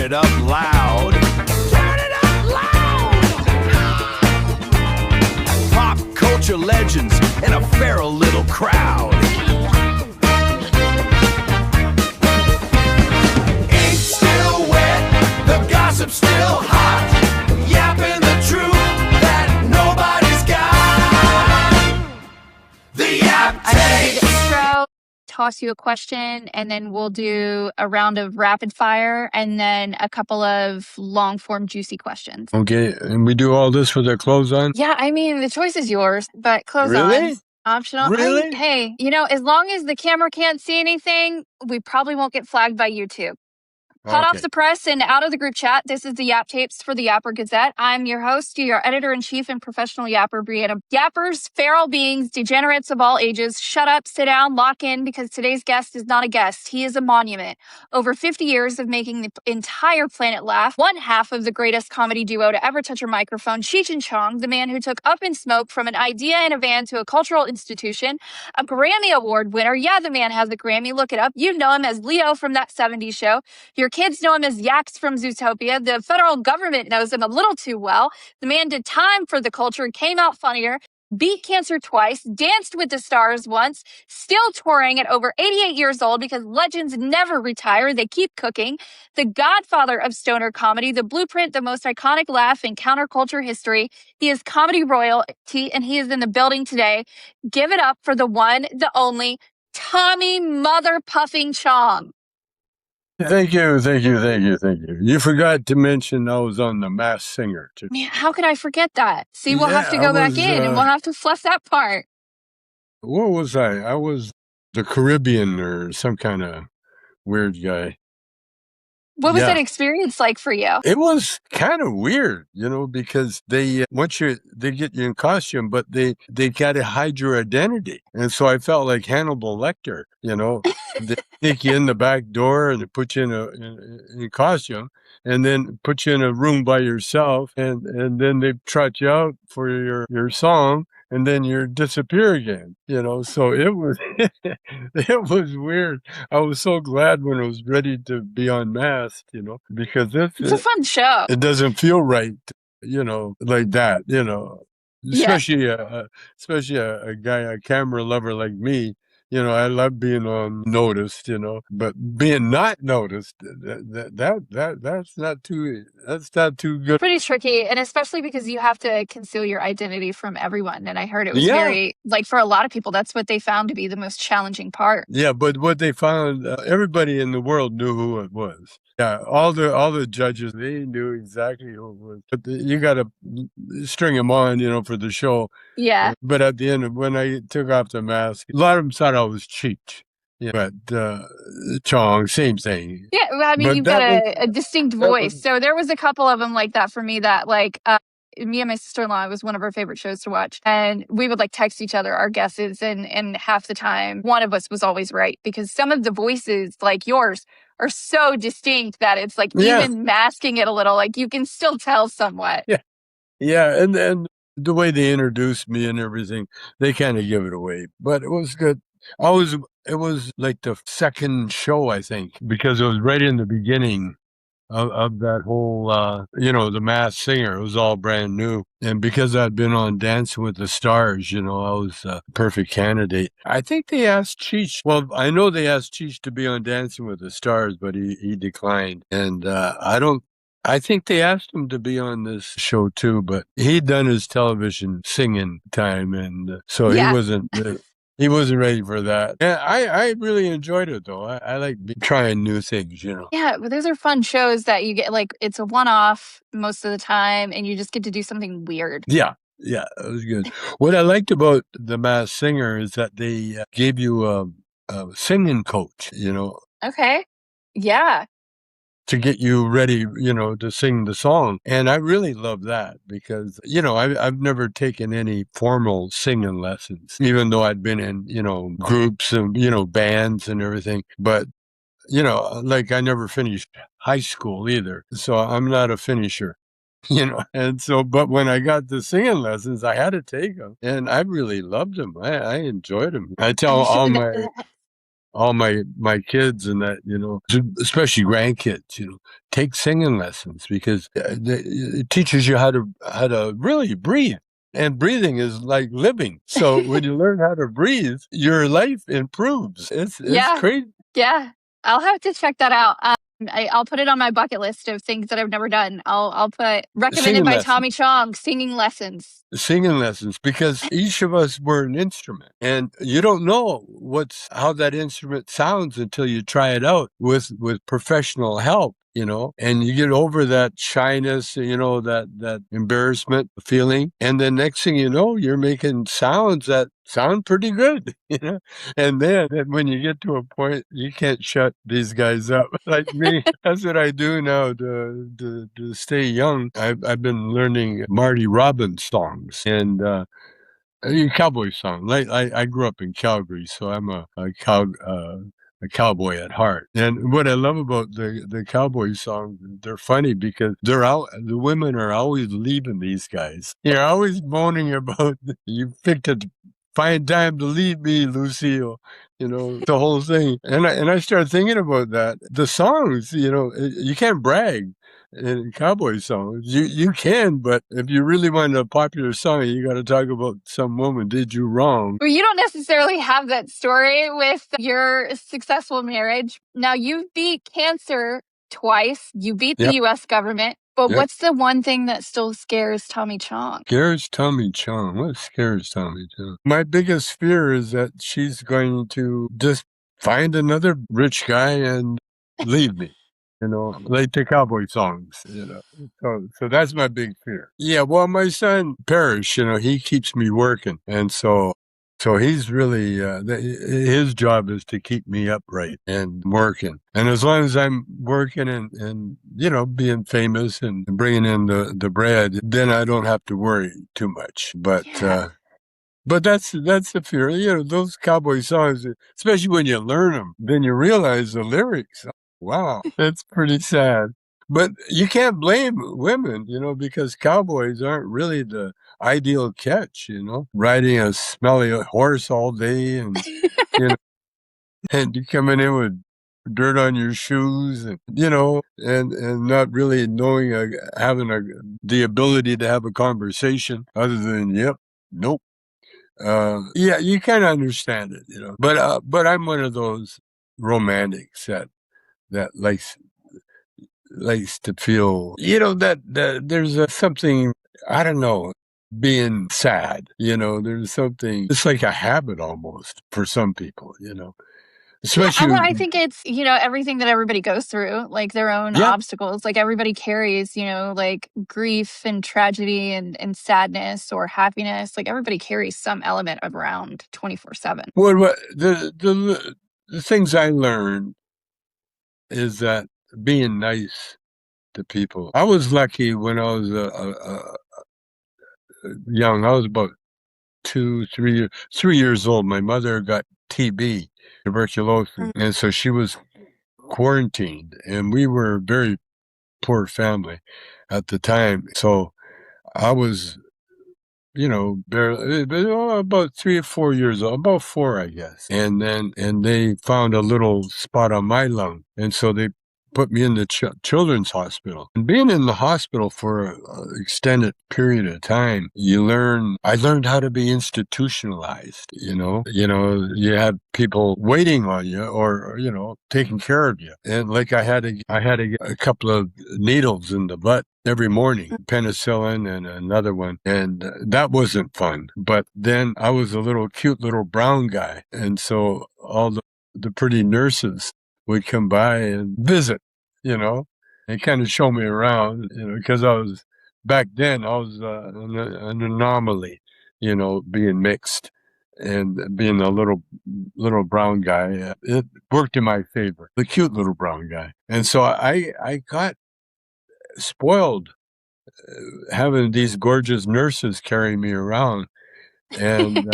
it up loud. Turn it up loud! Pop culture legends and a feral little crowd. Ink still wet, the gossip still hot. Yapping the truth that nobody's got. The Yap Tapes. Toss you a question, and then we'll do a round of rapid fire and then a couple of long form juicy questions. Okay, and we do all this with our clothes on? Yeah, I mean, the choice is yours, but clothes Really? on. Optional. Really? Hey, as long as the camera can't see anything, we probably won't get flagged by YouTube. Hot off the press and out of the group chat, this is the Yap Tapes for the Yapper Gazette. I'm your host, your editor-in-chief and professional yapper, Brianna. Yappers, feral beings, degenerates of all ages, shut up, sit down, lock in, because today's guest is not a guest. He is a monument. Over 50 years of making the entire planet laugh, one half of the greatest comedy duo to ever touch a microphone, Cheech Chong, the man who took Up in Smoke from an idea in a van to a cultural institution, a Grammy Award winner. Yeah, the man has a Grammy. Look it up. You know him as Leo from That 70s Show. Your kids know him as Yax from Zootopia. The federal government knows him a little too well. The man did time for the culture, came out funnier, beat cancer twice, danced with the stars once, still touring at over 88 years old because legends never retire. They keep cooking. The godfather of stoner comedy, the blueprint, the most iconic laugh in counterculture history. He is comedy royalty, and he is in the building today. Give it up for the one, the only, Tommy Mother Puffing Chong. Thank you. You forgot to mention I was on The Masked Singer too. Man, how could I forget that? See, we'll have to go back in and we'll have to fluff that part. What was I? I was the Caribbean or some kind of weird guy. What was that experience like for you? It was kind of weird, because they get you in costume, but they got to hide your identity. And so I felt like Hannibal Lecter, they take you in the back door and they put you in costume and then put you in a room by yourself. And then they trot you out for your song. And then you disappear again, so it was, it was weird. I was so glad when I was ready to be unmasked, because it's a fun show. It doesn't feel right, like that, especially a guy, a camera lover like me. I love being noticed, but being not noticed, that's not too good. Pretty tricky, and especially because you have to conceal your identity from everyone. And I heard it was very, for a lot of people, that's what they found to be the most challenging part. Yeah, but what they found, everybody in the world knew who it was. Yeah, all the judges, they knew exactly who it was. But you got to string them on, for the show. Yeah. But at the end, when I took off the mask, a lot of them thought I was Cheech. Yeah, but Chong, same thing. Yeah, I mean, you've got a distinct voice. So there was a couple of them like that for me that, me and my sister-in-law, it was one of our favorite shows to watch. And we would text each other our guesses. And half the time, one of us was always right. Because some of the voices, like yours, are so distinct that it's even masking it a little, you can still tell somewhat. Yeah. Yeah. And the way they introduced me and everything, they kind of give it away. But it was good. It was like the second show, I think, because it was right in the beginning of that whole, The Masked Singer. It was all brand new. And because I'd been on Dancing with the Stars, I was a perfect candidate. I think they asked Cheech. Well, I know they asked Cheech to be on Dancing with the Stars, but he declined. And I think they asked him to be on this show too, but he'd done his television singing time. And so he wasn't... He wasn't ready for that. Yeah, I really enjoyed it, though. I like trying new things, Yeah, but those are fun shows that you get, it's a one-off most of the time, and you just get to do something weird. Yeah, it was good. What I liked about The Masked Singer is that they gave you a singing coach, Okay, yeah. to get you ready, to sing the song. And I really love that because, I've never taken any formal singing lessons, even though I'd been in, groups and, bands and everything. But, I never finished high school either. So I'm not a finisher. And so, but when I got the singing lessons, I had to take them and I really loved them. I enjoyed them. I tell all my all my kids and that, especially grandkids, take singing lessons because it teaches you how to really breathe. And breathing is like living. So when you learn how to breathe, your life improves. It's Yeah. crazy. Yeah. I'll have to check that out. I'll put it on my bucket list of things that I've never done. I'll put recommended Singing by lessons. Tommy Chong, singing lessons. Singing lessons, because each of us were an instrument, and you don't know how that instrument sounds until you try it out with professional help, and you get over that shyness, that embarrassment feeling, and then next thing you know, you're making sounds that sound pretty good, and then when you get to a point you can't shut these guys up like me. That's what I do now to stay young. I've been learning Marty Robbins songs and cowboy song. Like I grew up in Calgary, so I'm a cowboy at heart. And what I love about the cowboy songs, they're funny because the women are always leaving these guys. You're always moaning about you picked a fine time to leave me, Lucille. The whole thing. And I started thinking about that. The songs, you can't brag in cowboy songs. You can, but if you really want a popular song, you got to talk about some woman did you wrong. Well, you don't necessarily have that story with your successful marriage. Now, you beat cancer twice. You beat the Yep. U.S. government. But Yep. what's the one thing that still scares Tommy Chong? Scares Tommy Chong. What scares Tommy Chong? My biggest fear is that she's going to just find another rich guy and leave me. Like the cowboy songs, So that's my big fear. Yeah, well, my son, Parrish, he keeps me working. And so he's really, his job is to keep me upright and working. And as long as I'm working and being famous and bringing in the bread, then I don't have to worry too much. But, Yeah. But that's the fear. Those cowboy songs, especially when you learn them, then you realize the lyrics. Wow, that's pretty sad. But you can't blame women, because cowboys aren't really the ideal catch, riding a smelly horse all day and, and you coming in with dirt on your shoes and, and not really knowing, having the ability to have a conversation other than, yep, nope. Yeah, you kind of understand it, but I'm one of those romantics that likes to feel, that there's something, I don't know, being sad, there's something, it's like a habit almost for some people, especially. Yeah, I think it's, everything that everybody goes through, like their own obstacles. Like everybody carries, like grief and tragedy and sadness or happiness. Like everybody carries some element of around 24/7. Well, the things I learned is that being nice to people. I was lucky when I was young. I was about 3 years old. My mother got TB, tuberculosis, and so she was quarantined, and we were a very poor family at the time. So I was, barely about 3 or 4 years old, about 4, I guess. And they found a little spot on my lung, and so they put me in the children's hospital. And being in the hospital for an extended period of time, I learned how to be institutionalized, you have people waiting on you or, taking care of you. And like I had to get a couple of needles in the butt every morning, penicillin and another one. And that wasn't fun. But then I was a cute little brown guy. And so all the pretty nurses would come by and visit, and kind of show me around, because back then I was an anomaly, being mixed and being a little brown guy. It worked in my favor, the cute little brown guy. And so I got spoiled having these gorgeous nurses carry me around. And,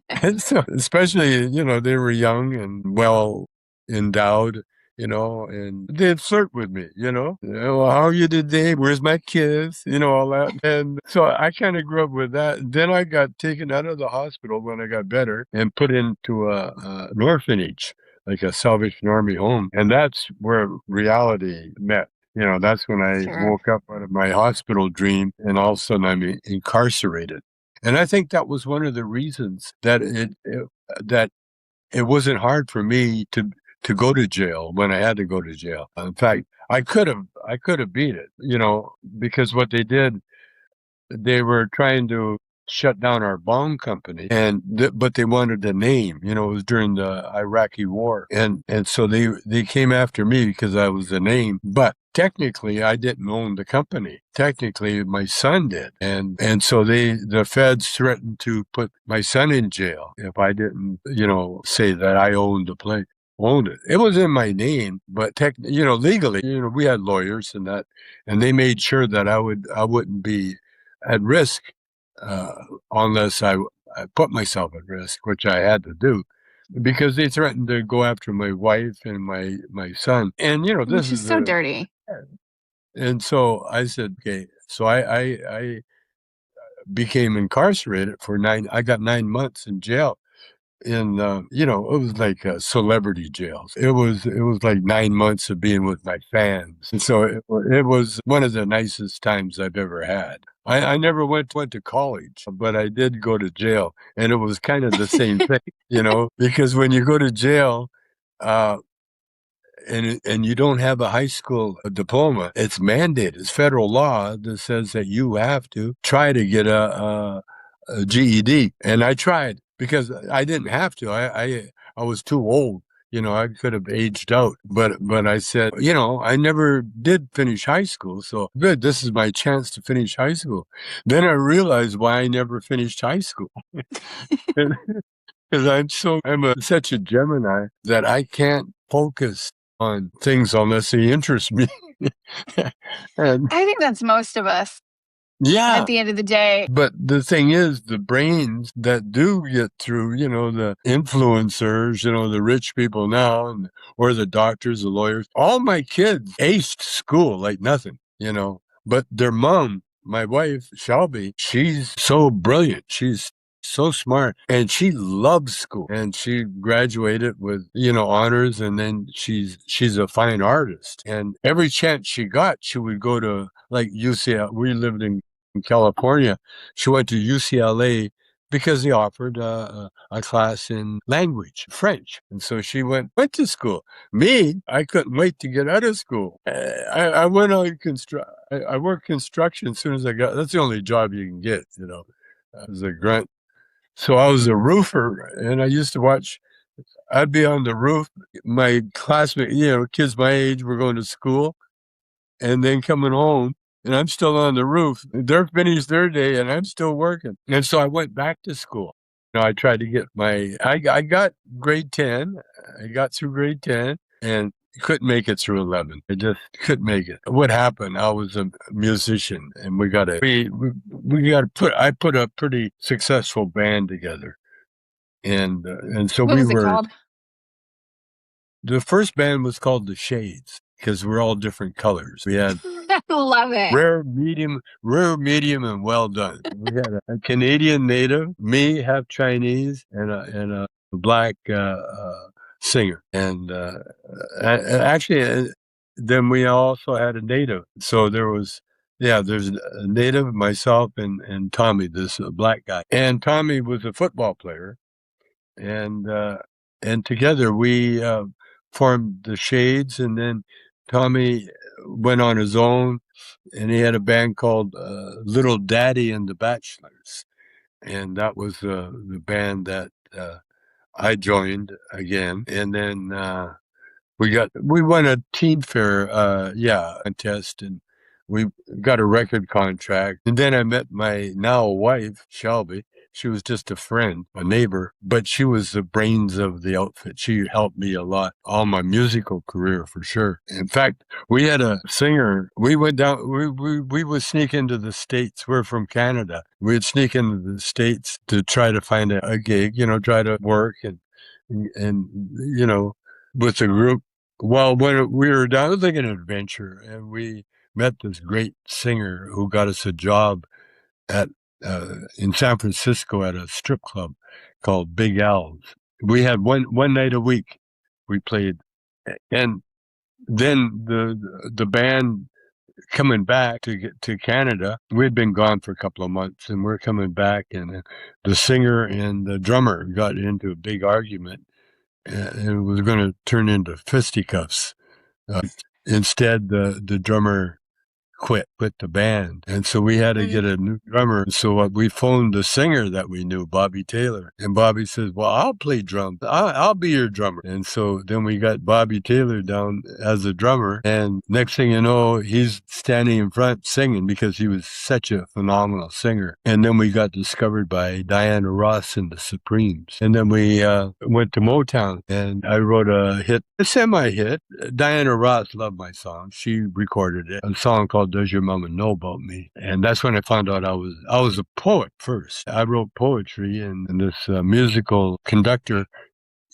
and so, especially, they were young and well endowed, and they'd flirt with me, well, how are you today? Where's my kids? All that. And so I kind of grew up with that. Then I got taken out of the hospital when I got better and put into an orphanage like a Salvation Army home. And that's where reality met. That's when I Sure. woke up out of my hospital dream and all of a sudden I'm incarcerated. And I think that was one of the reasons that it wasn't hard for me to go to jail when I had to go to jail. In fact, I could have beat it, because what they were trying to shut down our bong company, but they wanted a name. It was during the Iraqi war, and so they came after me because I was a name. But technically, I didn't own the company. Technically, my son did, and so the feds threatened to put my son in jail if I didn't, say that I owned the place. Owned it. It was in my name, but legally, we had lawyers and that, and they made sure that I wouldn't be at risk uh, unless I put myself at risk, which I had to do because they threatened to go after my wife and my son. And this Which is is so dirty. and so I said, okay. So I became incarcerated for I got 9 months in jail. It was like celebrity jails. It was like 9 months of being with my fans, and so it was one of the nicest times I've ever had. I never went to college, but I did go to jail, and it was kind of the same thing, because when you go to jail, uh, and you don't have a high school diploma, it's mandated. It's federal law that says that you have to try to get a GED. And I tried because I didn't have to. I was too old. I could have aged out, but I said, I never did finish high school, so good. This is my chance to finish high school. Then I realized why I never finished high school. Because such a Gemini that I can't focus on things unless they interest me. And I think that's most of us yeah, at the end of the day. but the thing is, the brains that do get through, the influencers, the rich people now, or the doctors, the lawyers, all my kids aced school like nothing, but their mom, my wife, Shelby, she's so brilliant. She's so smart and she loves school and she graduated with honors, and then she's a fine artist, and every chance she got she would go to like UCL. We lived in California. She went to UCLA because they offered a class in language, French. And so she went to school. Me, I couldn't wait to get out of school. I went on I worked construction as soon as I got, that's the only job you can get, as a grunt. So I was a roofer and I used to I'd be on the roof. My classmates, kids my age were going to school and then coming home, and I'm still on the roof. They're finished their day and I'm still working. And so I went back to school. I tried to get I got grade 10. I got through grade 10 and couldn't make it through 11. I just couldn't make it. What happened? I was a musician and I put a pretty successful band together. And so What was it called? The first band was called The Shades because we're all different colors. We had I love it. rare, medium, and well done. We had a Canadian native, me, half Chinese, and a black singer. And then we also had a native. So there's a native, myself, and Tommy, this black guy. And Tommy was a football player, and together we formed the Shades, and then Tommy went on his own, and he had a band called Little Daddy and the Bachelors, and that was the band that I joined again, and then we won a team fair contest, and we got a record contract. And then I met my now wife, Shelby. She was just a friend, a neighbor, but she was the brains of the outfit. She helped me a lot, all my musical career for sure. In fact, we had a singer. We went down, we would sneak into the States. We're from Canada. We'd sneak into the States to try to find a gig, try to work and, with the group. Well, when we were down, it was like an adventure, and we met this great singer who got us a job at in San Francisco at a strip club called Big Al's. We had one night a week, we played, and then the band coming back to Canada. We had been gone for a couple of months, and we're coming back, and the singer and the drummer got into a big argument, and it was going to turn into fisticuffs. Instead, the drummer quit the band, and so we had to get a new drummer. So we phoned the singer that we knew, Bobby Taylor, and Bobby says, well, I'll play drums. I'll be your drummer. And so then we got Bobby Taylor down as a drummer, and next thing you know, he's standing in front singing because he was such a phenomenal singer. And then we got discovered by Diana Ross and the Supremes, and then we went to Motown, and I wrote a semi-hit. Diana Ross loved my song. She recorded it, a song called Does Your Mama Know About Me? And that's when I found out I was a poet first. I wrote poetry, and this musical conductor,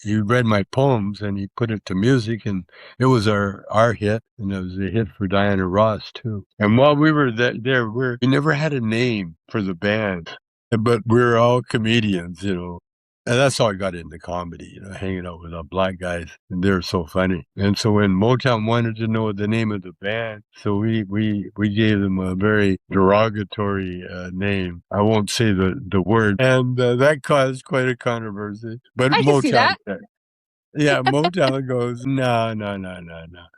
he read my poems and he put it to music, and it was our hit, and it was a hit for Diana Ross too. And while we were there, we never had a name for the band, but we were all comedians, And that's how I got into comedy, hanging out with black guys, and they're so funny. And so when Motown wanted to know the name of the band, so we gave them a very derogatory name. I won't say the word, and that caused quite a controversy. But I can see that. Yeah, Motown goes, no.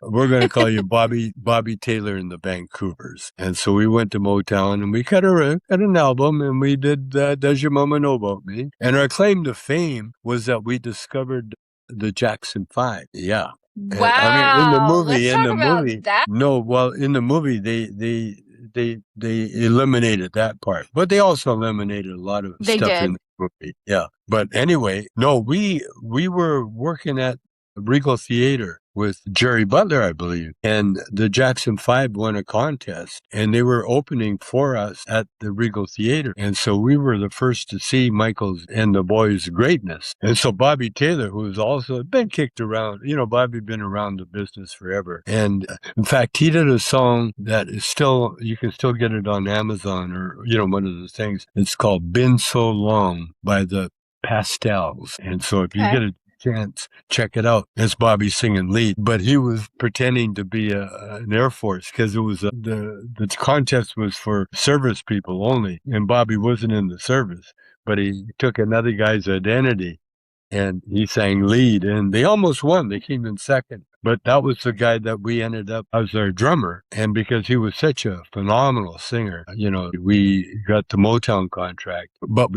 We're going to call you Bobby Taylor and the Vancouvers. And so we went to Motown, and we cut an album, and we did Does Your Mama Know About Me? And our claim to fame was that we discovered the Jackson 5. Yeah. Wow. And, I mean, in the movie, that. No, well, in the movie, they eliminated that part, but they also eliminated a lot of stuff in the movie. Yeah. But anyway, no, we were working at Regal Theater with Jerry Butler, I believe, and the Jackson 5 won a contest, and they were opening for us at the Regal Theater. And so we were the first to see Michael's and the boys' greatness. And so Bobby Taylor, who's also been kicked around, Bobby been around the business forever. And in fact, he did a song that is still, you can still get it on Amazon or, one of those things. It's called Been So Long by the Pastels. And so if you get a chance, check it out. It's Bobby singing lead, but he was pretending to be an Air Force because it was the contest was for service people only, and Bobby wasn't in the service, but he took another guy's identity and he sang lead, and they almost won. They came in second. But that was the guy that we ended up as our drummer. And because he was such a phenomenal singer, we got the Motown contract. But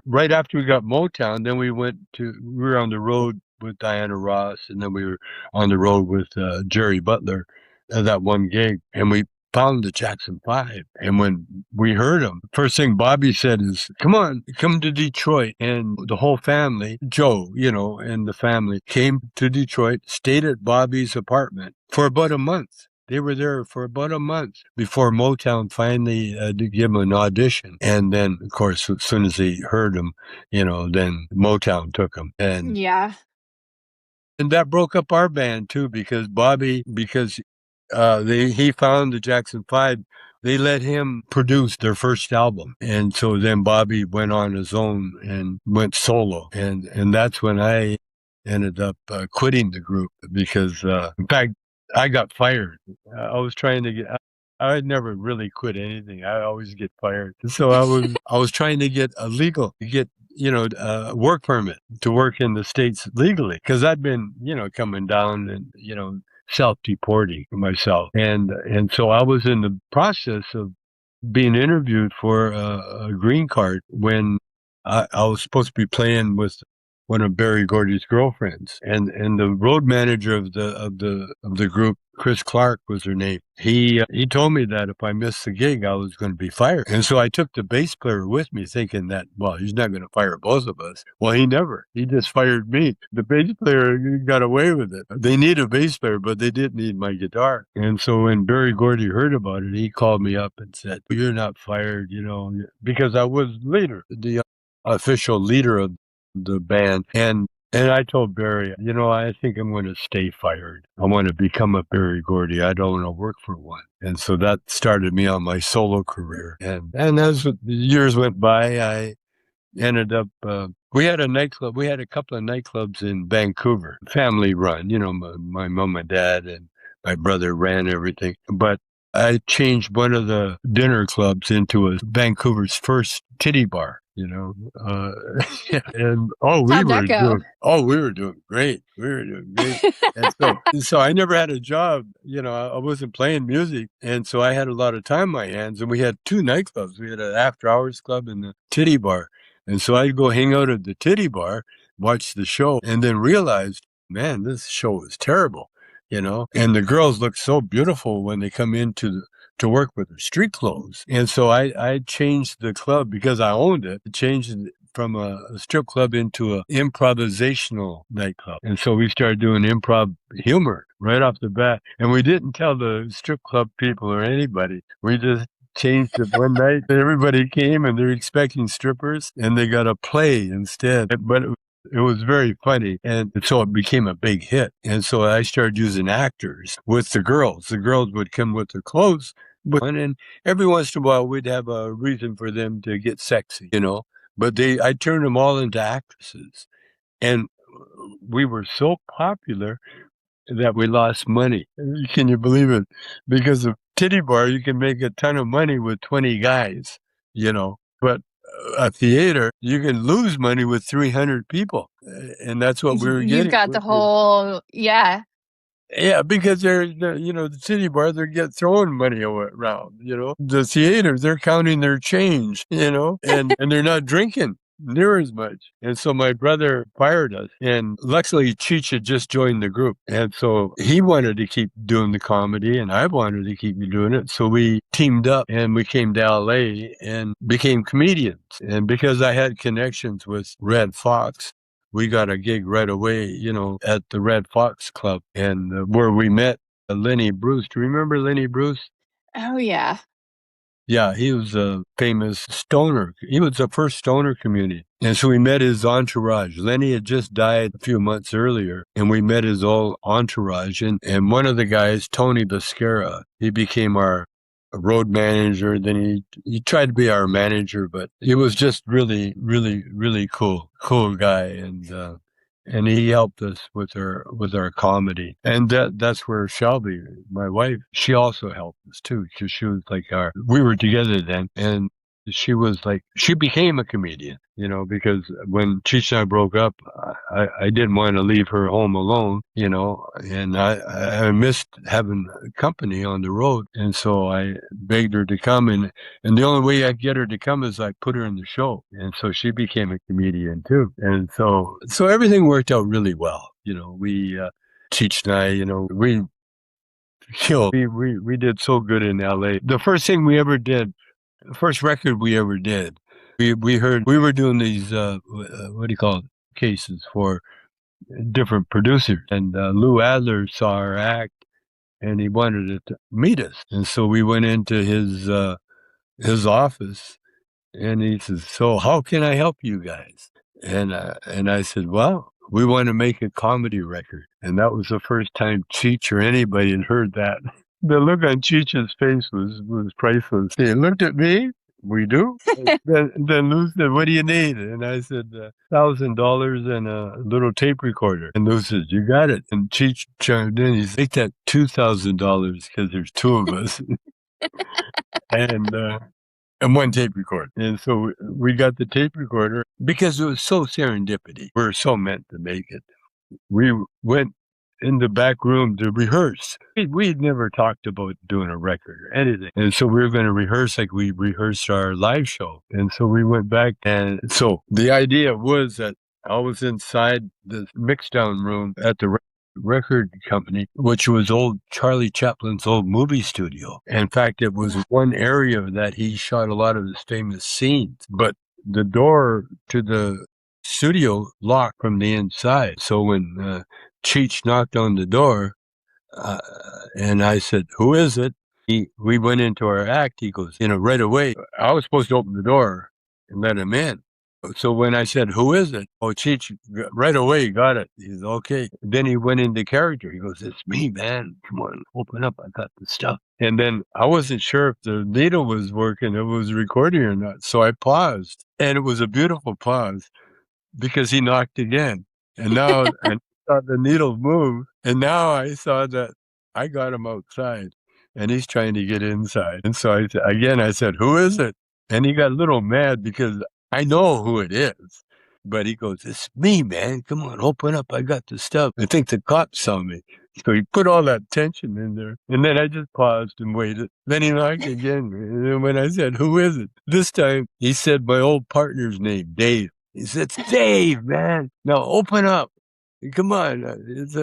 right after we got Motown, then we were on the road with Diana Ross, and then we were on the road with Jerry Butler at that one gig. And we found the Jackson 5. And when we heard him, first thing Bobby said is, come to Detroit. And the whole family, Joe, and the family came to Detroit, stayed at Bobby's apartment for about a month. They were there for about a month before Motown finally did give him an audition. And then, of course, as soon as they heard him, then Motown took him. And yeah. And that broke up our band too, because he found the Jackson 5. They let him produce their first album. And so then Bobby went on his own and went solo. And that's when I ended up quitting the group because, in fact, I got fired. I was trying to I never really quit anything. I always get fired. So I was trying to get a work permit to work in the States legally, because I'd been, coming down and, self-deporting myself. And so I was in the process of being interviewed for a green card when I was supposed to be playing with one of Berry Gordy's girlfriends, and the road manager of the group, Chris Clark was her name. He told me that if I missed the gig, I was going to be fired. And so I took the bass player with me, thinking that, well, he's not going to fire both of us. Well, he just fired me. The bass player got away with it. They need a bass player, but they didn't need my guitar. And so when Berry Gordy heard about it, he called me up and said, "You're not fired," because I was the official leader of the band. And I told Barry, I think I'm going to stay fired. I want to become a Berry Gordy. I don't want to work for one. And so that started me on my solo career. And as the years went by, ended up, we had a nightclub. We had a couple of nightclubs in Vancouver, family run. My mom and dad and my brother ran everything. But I changed one of the dinner clubs into a Vancouver's first titty bar. And How'd that go? we were doing great. We were doing great. And so I never had a job. I wasn't playing music, and so I had a lot of time on my hands. And we had two nightclubs. We had an after hours club and the titty bar. And so I'd go hang out at the titty bar, watch the show, and then realized, man, this show is terrible. And the girls look so beautiful when they come into to work with their street clothes. And so I changed the club because I owned it. Changed it from a strip club into a improvisational nightclub. And so we started doing improv humor right off the bat. And we didn't tell the strip club people or anybody. We just changed it one night. Everybody came and they're expecting strippers and they got a play instead. But it was very funny. And so it became a big hit. And so I started using actors with the girls. The girls would come with their clothes. And every once in a while, we'd have a reason for them to get sexy, But I turned them all into actresses. And we were so popular that we lost money. Can you believe it? Because of titty bar, you can make a ton of money with 20 guys, But a theater, you can lose money with 300 people. And that's what we were getting. You've got the whole, yeah. Yeah, because the titty bar, they're throwing money around, The theaters, they're counting their change, and they're not drinking near as much. And so my brother fired us. And luckily, Cheech had just joined the group. And so he wanted to keep doing the comedy, and I wanted to keep doing it. So we teamed up and we came to LA and became comedians. And because I had connections with Red Fox, we got a gig right away, at the Red Fox Club, and where we met Lenny Bruce. Do you remember Lenny Bruce? Oh, yeah. Yeah, he was a famous stoner. He was the first stoner comedian. And so we met his entourage. Lenny had just died a few months earlier, and we met his whole entourage. And one of the guys, Tony Bascara, he became our road manager. Then he tried to be our manager, but he was just really, really, really cool guy. And he helped us with our comedy. And that's where Shelby, my wife, she also helped us too, because she was like we were together then, and she became a comedian, because when Cheech and I broke up, I didn't want to leave her home alone, and I missed having company on the road. And so I begged her to come, and the only way I could get her to come is I put her in the show. And so she became a comedian too. And so everything worked out really well. We, Cheech and I, we did so good in LA. The first thing we ever did, the first record we ever did, we heard we were doing these what do you call it, cases for different producers, and Lou Adler saw our act and he wanted to meet us, and so we went into his office and he says, "So how can I help you guys?" And I said, "Well, we want to make a comedy record." And that was the first time Cheech or anybody had heard that. The look on Cheech's face was priceless. He looked at me. We do. then Lou said, "What do you need?" And I said, $1,000 and a little tape recorder. And Lou said, "You got it." And Cheech chimed in. He's like, "That $2,000 because there's two of us." and one tape recorder. And so we got the tape recorder because it was so serendipity. We were so meant to make it. We went in the back room to rehearse. We had never talked about doing a record or anything. And so we were going to rehearse like we rehearsed our live show. And so we went back. And so the idea was that I was inside the mixdown room at the record company, which was old Charlie Chaplin's old movie studio. In fact, it was one area that he shot a lot of his famous scenes. But the door to the studio locked from the inside. So when Cheech knocked on the door, and I said, "Who is it?" We went into our act. He goes, right away. I was supposed to open the door and let him in. So when I said, "Who is it?" Oh, Cheech right away got it. He's okay. Then he went into character. He goes, "It's me, man. Come on, open up. I got the stuff." And then I wasn't sure if the needle was working, if it was recording or not. So I paused, and it was a beautiful pause because he knocked again. And now, and I saw the needle move, and now I saw that I got him outside, and he's trying to get inside. And so I said, "Who is it?" And he got a little mad because I know who it is. But he goes, "It's me, man. Come on, open up. I got the stuff." I think the cops saw me. So he put all that tension in there. And then I just paused and waited. Then he knocked again. And then when I said, "Who is it?" This time he said my old partner's name, Dave. He said, "It's Dave, man. Now open up. Come on. It's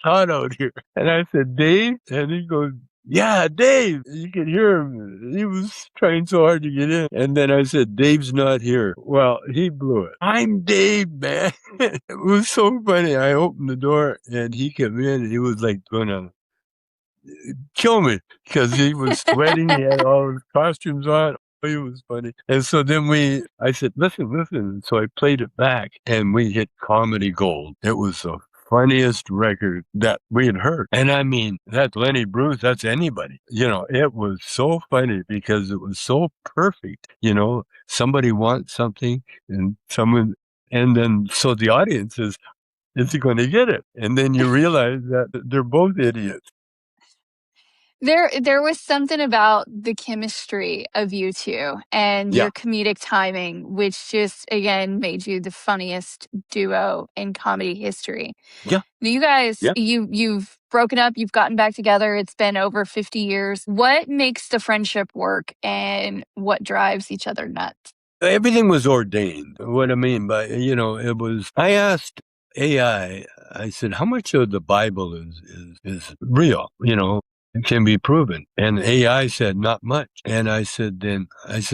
hot out here." And I said, "Dave?" And he goes, "Yeah, Dave." You could hear him. He was trying so hard to get in. And then I said, "Dave's not here." Well, he blew it. "I'm Dave, man." It was so funny. I opened the door and he came in and he was like going to kill me because he was sweating. He had all his costumes on. It was funny. And so then I said, listen. So I played it back and we hit comedy gold. It was the funniest record that we had heard. And I mean, that's Lenny Bruce, that's anybody. It was so funny because it was so perfect. Somebody wants something and then so the audience is he going to get it? And then you realize that they're both idiots. There was something about the chemistry of you two and Yeah. your comedic timing, which just again made you the funniest duo in comedy history. Yeah. You guys, Yeah. you've broken up, you've gotten back together. It's been over 50 years. What makes the friendship work and what drives each other nuts? Everything was ordained. What I mean by, it was, I asked AI, I said, how much of the Bible is real, it can be proven. And AI said, not much. And I said,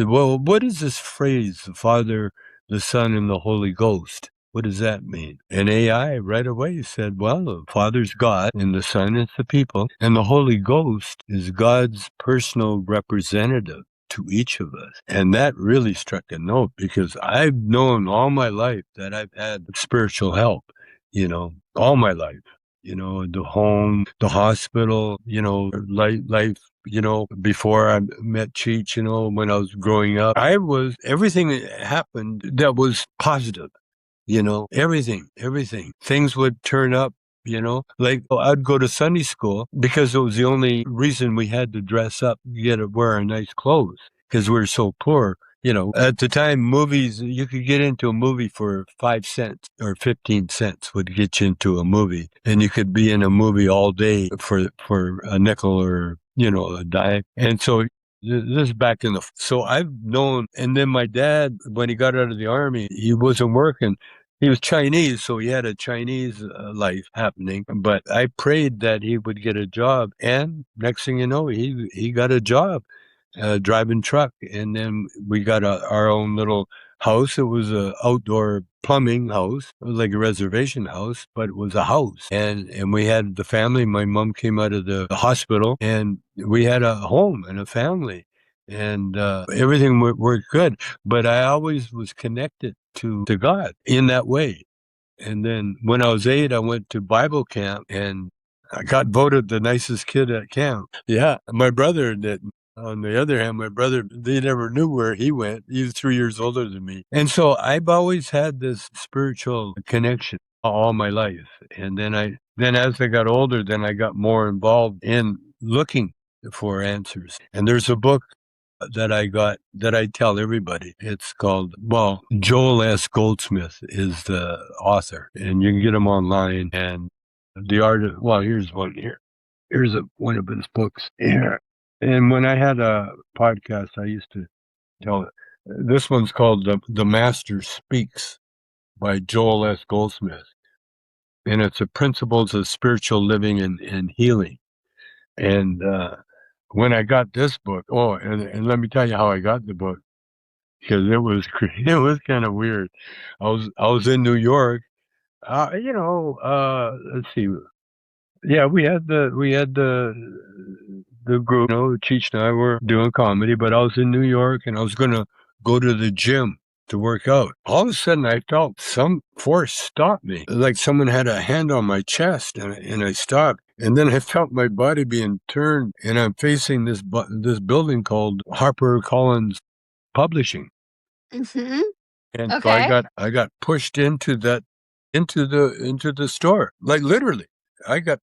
well, what is this phrase, the Father, the Son, and the Holy Ghost? What does that mean? And AI right away said, well, the Father's God and the Son is the people and the Holy Ghost is God's personal representative to each of us. And that really struck a note because I've known all my life that I've had spiritual help, all my life, the home, the hospital, life, before I met Cheech, when I was growing up, everything that happened that was positive. Everything. Things would turn up, like I'd go to Sunday school because it was the only reason we had to dress up, wear our nice clothes because we were so poor. At the time, movies, you could get into a movie for 5 cents or 15 cents would get you into a movie. And you could be in a movie all day for a nickel or, a dime. And so this is back so I've known, and then my dad, when he got out of the army, he wasn't working. He was Chinese, so he had a Chinese life happening. But I prayed that he would get a job, and next thing you know, he got a job driving truck, and then we got our own little house. It was a outdoor plumbing house. It was like a reservation house, but it was a house. And we had the family. My mom came out of the hospital, and we had a home and a family. And everything worked good. But I always was connected to God in that way. And then when I was 8, I went to Bible camp, and I got voted the nicest kid at camp. Yeah, my brother didn't. On the other hand, my brother, they never knew where he went. He was 3 years older than me. And so I've always had this spiritual connection all my life. And then as I got older, then I got more involved in looking for answers. And there's a book that I got that I tell everybody. It's called, Joel S. Goldsmith is the author, and you can get him online. And the artist, here's one here. Here's one of his books here. And when I had a podcast, I used to tell it. This one's called The Master Speaks by Joel S. Goldsmith. And it's the principles of spiritual living and healing. And when I got this book, and let me tell you how I got the book, because it was kind of weird. I was in New York, let's see. Yeah, we had the group, Cheech and I were doing comedy, but I was in New York and I was going to go to the gym to work out. All of a sudden, I felt some force stop me, like someone had a hand on my chest, and I stopped. And then I felt my body being turned, and I'm facing this building called HarperCollins Publishing. Mm-hmm. And so Okay. I got pushed into the store. Like literally. I could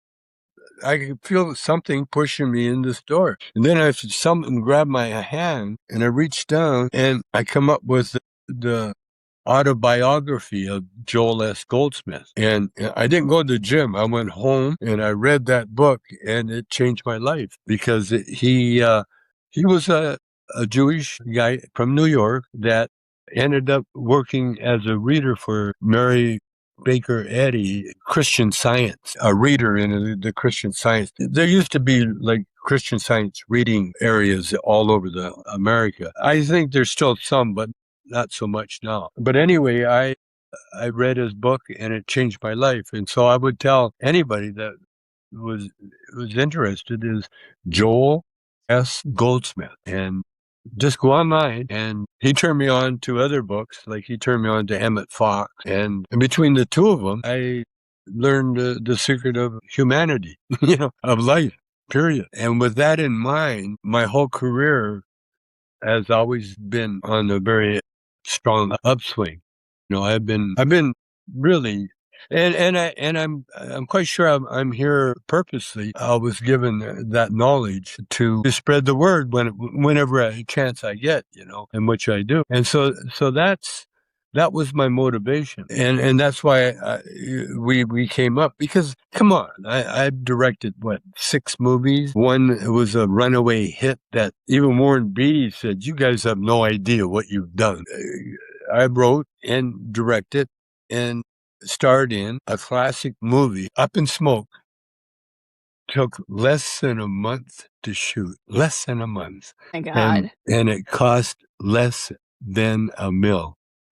feel something pushing me in this door. And then something grabbed my hand, and I reached down, and I come up with the autobiography of Joel S. Goldsmith. And I didn't go to the gym. I went home and I read that book, and it changed my life because he was a Jewish guy from New York that ended up working as a reader for Mary Baker Eddy, Christian Science, a reader in the Christian Science. There used to be like Christian Science reading areas all over America. I think there's still some, but not so much now. But anyway, I read his book, and it changed my life. And so I would tell anybody that was interested is Joel S. Goldsmith, and just go online. And he turned me on to other books, like he turned me on to Emmett Fox, and between the two of them, I learned the secret of humanity, of life, period. And with that in mind, my whole career has always been on a very strong upswing. I've been really, and I'm quite sure I'm here purposely. I was given that knowledge to spread the word whenever a chance I get, and which I do. And so that was my motivation, and that's why we came up, because come on, I've directed 6 movies. One was a runaway hit that even Warren Beatty said, "You guys have no idea what you've done." I wrote and directed and starred in a classic movie, Up in Smoke. Took less than a month to shoot. Less than a month. My God. And it cost less than $1 million.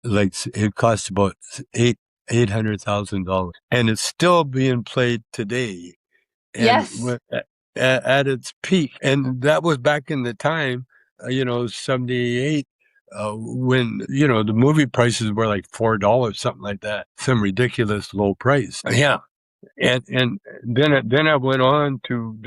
Like it cost about $800,000, and it's still being played today. And Yes. at its peak, and that was back in the time, 78, when the movie prices were like $4, something like that, some ridiculous low price. Yeah, and then I went on to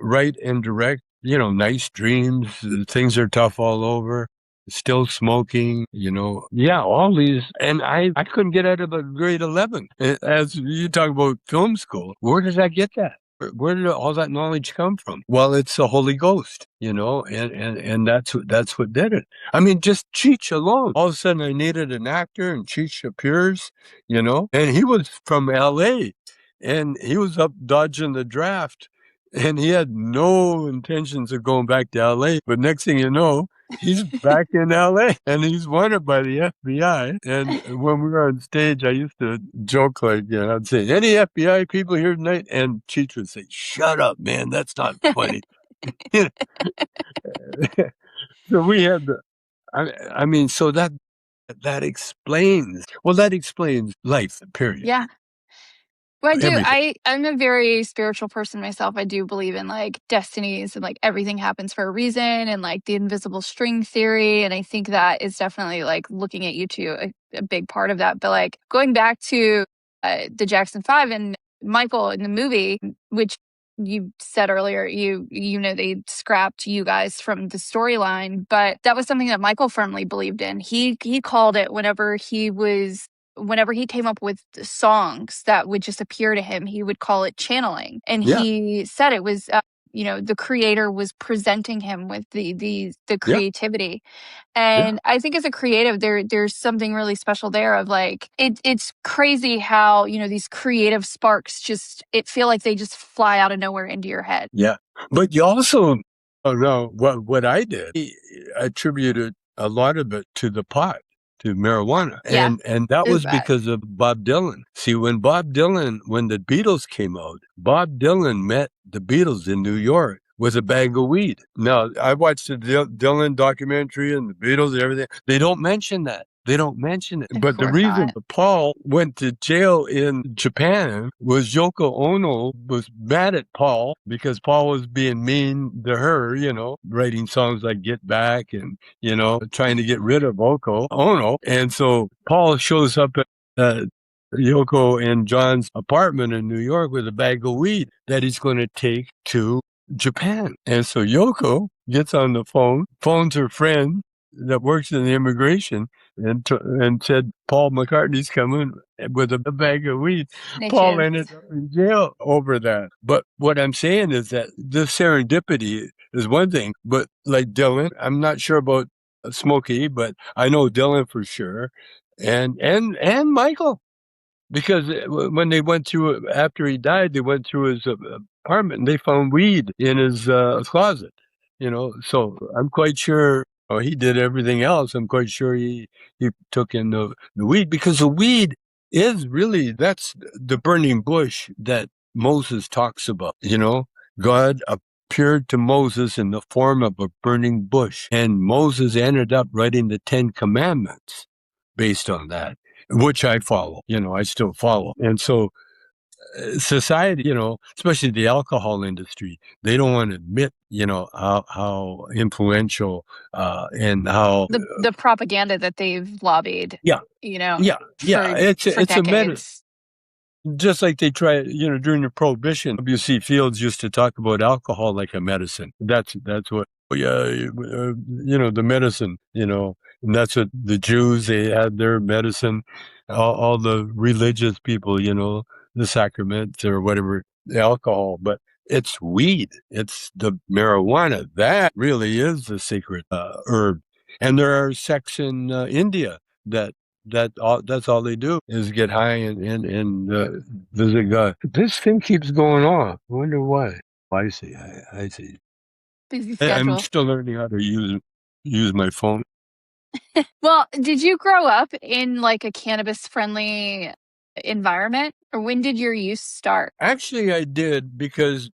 write and direct. Nice Dreams, Things Are Tough All Over, Still Smoking, yeah, all these. And I couldn't get out of a grade 11. As you talk about film school, where did I get that? Where did all that knowledge come from? Well, it's the Holy Ghost, and that's what did it. I mean, just Cheech alone. All of a sudden I needed an actor, and Cheech appears, and he was from LA, and he was up dodging the draft, and he had no intentions of going back to LA. But next thing you know, he's back in LA, and he's wanted by the FBI. And when we were on stage, I used to joke like, I'd say, "Any FBI people here tonight?" And Cheech would say, "Shut up, man. That's not funny." So we had I mean, so that explains life, period. Yeah. Well, I do. Everything. I'm a very spiritual person myself. I do believe in like destinies and like everything happens for a reason, and like the invisible string theory. And I think that is definitely like looking at you two a big part of that. But like going back to the Jackson 5 and Michael in the movie, which you said earlier, they scrapped you guys from the storyline, but that was something that Michael firmly believed in. He called it whenever he came up with songs that would just appear to him, he would call it channeling. And he said it was, the creator was presenting him with the creativity. And I think as a creative, there's something really special there of like, it's crazy how, these creative sparks it feel like they just fly out of nowhere into your head. Yeah. But you also, know what I did, I attributed a lot of it to the pot, to marijuana. Yeah. And that was because of Bob Dylan. See, when the Beatles came out, Bob Dylan met the Beatles in New York with a bag of weed. Now, I watched the Dylan documentary and the Beatles and everything. They don't mention that. They don't mention it. Of But the course reason not. Paul went to jail in Japan was Yoko Ono was mad at Paul because Paul was being mean to her, writing songs like Get Back and, trying to get rid of Ono. And so Paul shows up at Yoko and John's apartment in New York with a bag of weed that he's going to take to Japan. And so Yoko gets on the phone, phones her friend that works in the immigration and said, Paul McCartney's coming with a bag of weed. Paul ended up in jail over that. But what I'm saying is that the serendipity is one thing, but like Dylan, I'm not sure about Smokey, but I know Dylan for sure. And Michael. Because when they went through, after he died, they went through his apartment and they found weed in his closet, So I'm quite sure he did everything else. I'm quite sure he took in the weed because the weed is really, that's the burning bush that Moses talks about, God appeared to Moses in the form of a burning bush. And Moses ended up writing the 10 Commandments based on that, which I follow, I still follow. And so society, especially the alcohol industry, they don't want to admit, how influential and how the propaganda that they've lobbied. Yeah. Yeah. It's for a medicine. decades. Just like they try, during the Prohibition, W.C. Fields used to talk about alcohol like a medicine. That's what, the medicine, and that's what the Jews, they had their medicine, all the religious people, the sacraments or whatever, the alcohol, but it's weed. It's the marijuana. That really is the sacred herb. And there are sects in India that's all they do is get high and visit God. This thing keeps going on. I wonder why. I see. I see. Busy schedule. I'm still learning how to use my phone. Well, did you grow up in like a cannabis-friendly environment, or when did your use start? Actually, I did because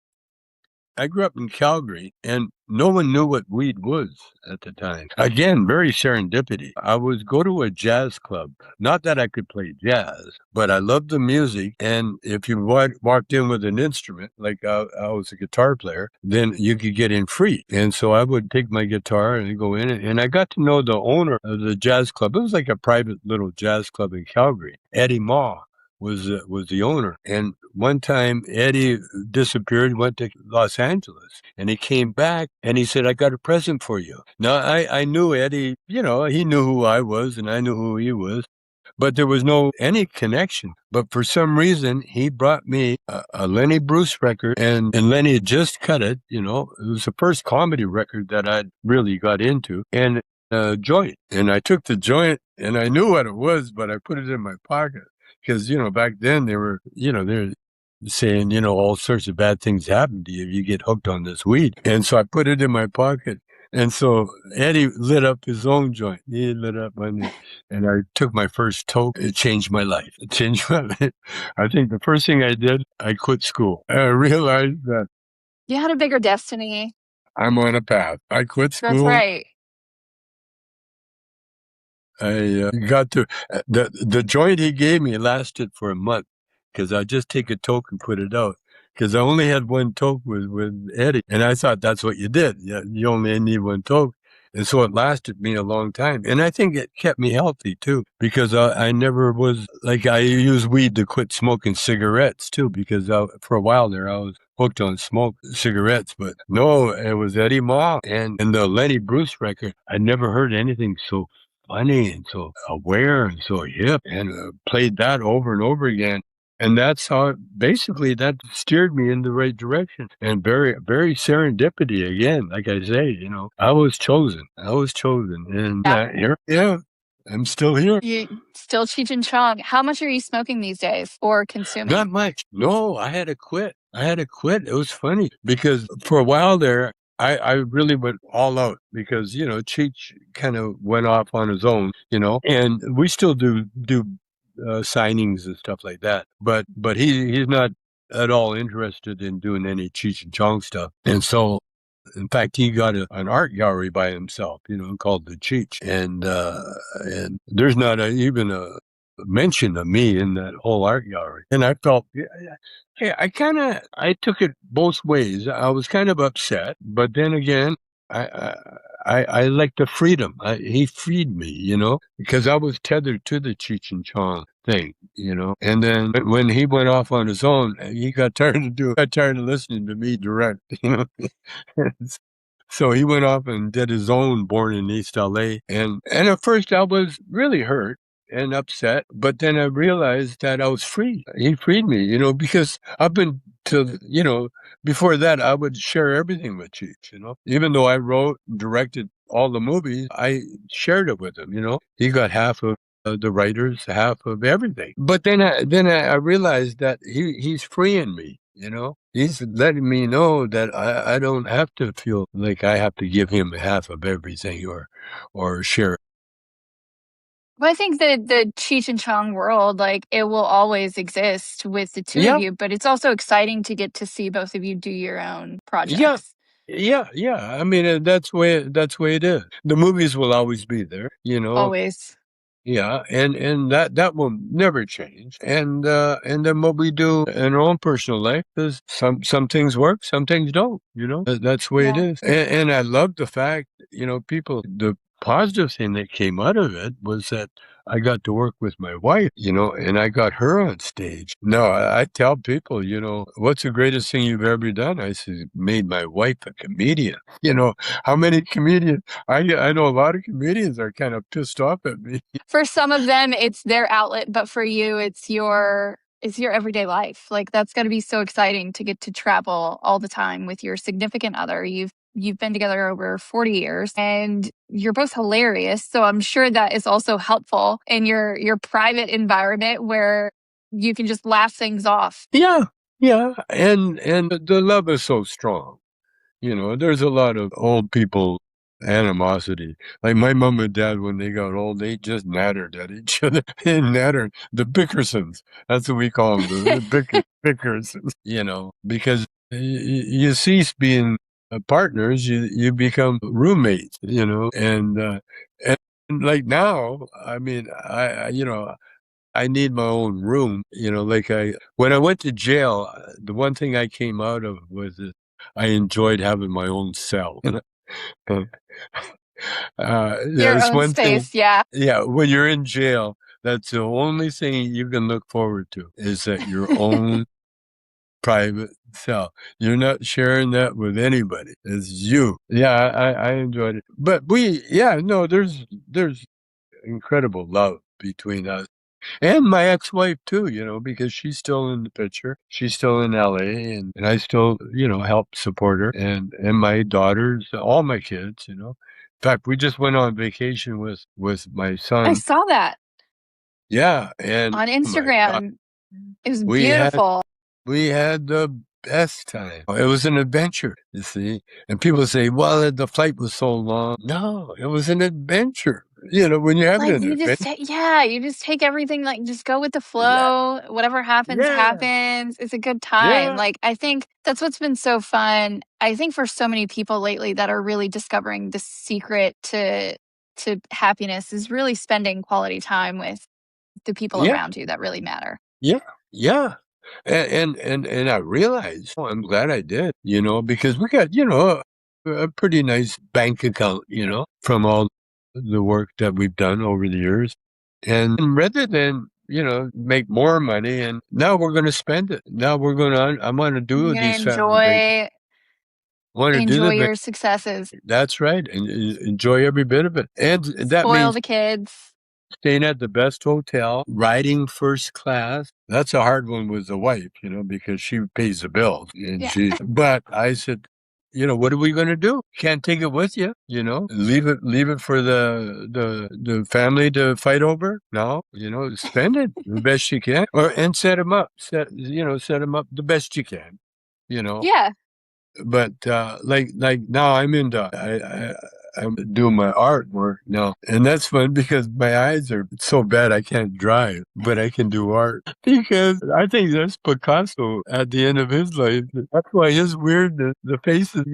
I grew up in Calgary and no one knew what weed was at the time. Again, very serendipity. I would go to a jazz club. Not that I could play jazz, but I loved the music. And if you walked in with an instrument, like I was a guitar player, then you could get in free. And so I would take my guitar and go in. And I got to know the owner of the jazz club. It was like a private little jazz club in Calgary, Eddie Ma was the owner. And one time Eddie disappeared, went to Los Angeles, and he came back and he said, I got a present for you. Now I knew Eddie, he knew who I was and I knew who he was, but there was no any connection. But for some reason, he brought me a Lenny Bruce record, and Lenny had just cut it, it was the first comedy record that I'd really got into, and a joint. And I took the joint and I knew what it was, but I put it in my pocket. Because, back then they were, they're saying, all sorts of bad things happen to you if you get hooked on this weed. And so I put it in my pocket. And so Eddie lit up his own joint. He lit up on and I took my first toke. It changed my life. It changed my life. I think the first thing I did, I quit school. I realized that You had a bigger destiny. I'm on a path. I quit school. That's right. I got to the joint he gave me lasted for a month because I just take a toke and put it out because I only had one toke with Eddie, and I thought that's what you did. Yeah, you only need one toke, and so it lasted me a long time, and I think it kept me healthy too because I never was like I used weed to quit smoking cigarettes too because for a while there I was hooked on cigarettes, but no, it was Eddie Ma and the Lenny Bruce record. I never heard anything so funny and so aware and so hip, and played that over and over again. And that's how basically that steered me in the right direction. And very, very serendipity again. Like I say, I was chosen. And here I am. I'm still here. You still Cheech Chong. How much are you smoking these days or consuming? Not much. No, I had to quit. It was funny because for a while there, I really went all out because, Cheech kind of went off on his own, and we still do signings and stuff like that. But he's not at all interested in doing any Cheech and Chong stuff. And so In fact, he got an art gallery by himself, called the Cheech. And there's not even a mention of me in that whole art gallery. And I felt, I took it both ways. I was kind of upset, but then again, I like the freedom. He freed me, because I was tethered to the Cheech and Chong thing, And then when he went off on his own, he got tired of listening to me direct, So he went off and did his own Born in East LA. And at first I was really hurt and upset, but then I realized that I was free. He freed me, because I've been before that I would share everything with Cheech, Even though I wrote, directed all the movies, I shared it with him, He got half of the writers, half of everything. But then I realized that he's freeing me. He's letting me know that I don't have to feel like I have to give him half of everything or share. Well, I think that the Cheech and Chong world, like, it will always exist with the two of you, but it's also exciting to get to see both of you do your own projects. Yeah. I mean, that's way it is. The movies will always be there, Always. Yeah, and that will never change. And then what we do in our own personal life is some things work, some things don't. That's the way it is. And I love the fact, the positive thing that came out of it was that I got to work with my wife, and I got her on stage. No, I tell people, what's the greatest thing you've ever done? I said, made my wife a comedian. How many comedians? I know a lot of comedians are kind of pissed off at me. For some of them, it's their outlet, but for you, it's your everyday life. Like, that's got to be so exciting to get to travel all the time with your significant other. You've been together over 40 years and you're both hilarious. So I'm sure that is also helpful in your private environment where you can just laugh things off. Yeah. And the love is so strong. There's a lot of old people animosity. Like my mom and dad, when they got old, they just nattered at each other. They nattered. The Bickersons. That's what we call them. The Bickersons, because you cease being partners, you become roommates, and like now, I mean, I need my own room, when I went to jail, the one thing I came out of was that I enjoyed having my own cell. Your That's own one thing. space, yeah. Yeah, when you're in jail, that's the only thing you can look forward to is that your own private cell. You're not sharing that with anybody. It's you. Yeah, I enjoyed it. But there's incredible love between us. And my ex-wife too, because she's still in the picture. She's still in LA and I still, help support her and my daughters, all my kids, In fact, we just went on vacation with my son. I saw that. Yeah, and on oh my God, Instagram. It was beautiful. we had the best time. It was an adventure, you see. And people say, well, the flight was so long. No, it was an adventure. When you're having an adventure. You just take everything, like, just go with the flow. Yeah. Whatever happens, happens. It's a good time. Yeah. Like, I think that's what's been so fun. I think for so many people lately that are really discovering the secret to happiness is really spending quality time with the people around you that really matter. Yeah. And I realized, I'm glad I did, because we got, a pretty nice bank account, from all the work that we've done over the years. And rather than, make more money and now we're going to spend it. Now I'm going to do these family Enjoy your successes. That's right. And enjoy every bit of it. And that Spoil means the kids. Staying at the best hotel, riding first class. That's a hard one with the wife, because she pays the bills. And but I said, what are we going to do? Can't take it with you, leave it for the family to fight over. No, spend it the best you can and set them up, set them up the best you can, Yeah. But like now I'm into I'm doing my artwork now. And that's fun because my eyes are so bad I can't drive, but I can do art. Because I think that's Picasso at the end of his life. That's why his weird, the faces,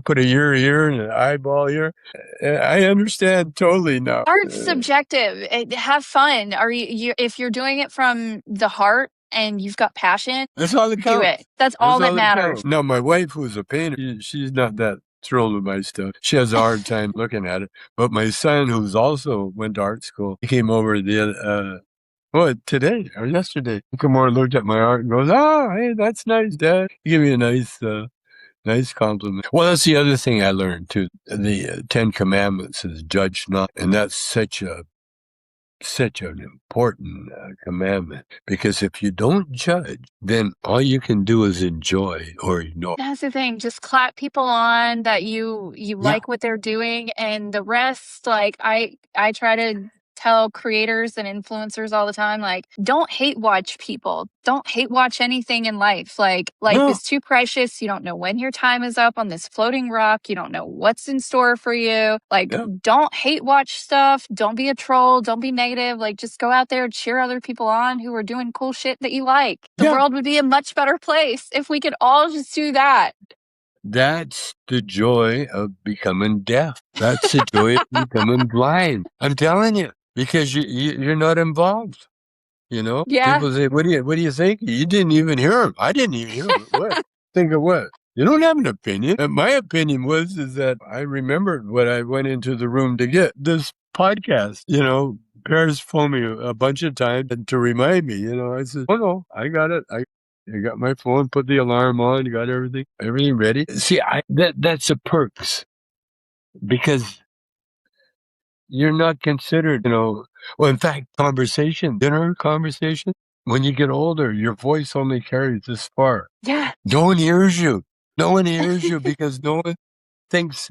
put a ear here and an eyeball here. I understand totally now. Art's subjective. Have fun. Are you if you're doing it from the heart and you've got passion, That's all that do counts. it. That's all that matters. Counts. Now, my wife, who's a painter, she's not that thrilled with my stuff. She has a hard time looking at it. But my son, who's also went to art school, he came over today or yesterday. He came over and looked at my art and goes, "Oh, hey, that's nice, Dad." He gave me a nice compliment. Well, that's the other thing I learned too. The 10 Commandments is judge not, and that's such an important commandment, because if you don't judge, then all you can do is enjoy or ignore. That's the thing. Just clap people on that you like what they're doing, and the rest, like I try to tell creators and influencers all the time, like, don't hate watch people. Don't hate watch anything in life. Like, life is too precious. You don't know when your time is up on this floating rock. You don't know what's in store for you. Like, don't hate watch stuff. Don't be a troll. Don't be negative. Like, just go out there, cheer other people on who are doing cool shit that you like. The world would be a much better place if we could all just do that. That's the joy of becoming deaf. That's the joy of becoming blind. I'm telling you, because you're not involved. Yeah. People say, "What do you think?" You didn't even hear him. I didn't even hear him. What? Think of what? You don't have an opinion. And my opinion is that I remembered what I went into the room to get this podcast. Paris phoned me a bunch of times to remind me. I said, "Oh no, I got it. I got my phone, put the alarm on, got everything ready." See, that's the perks, because you're not considered, well, in fact, dinner conversation, when you get older, your voice only carries this far. Yeah. No one hears you. No one hears you because no one thinks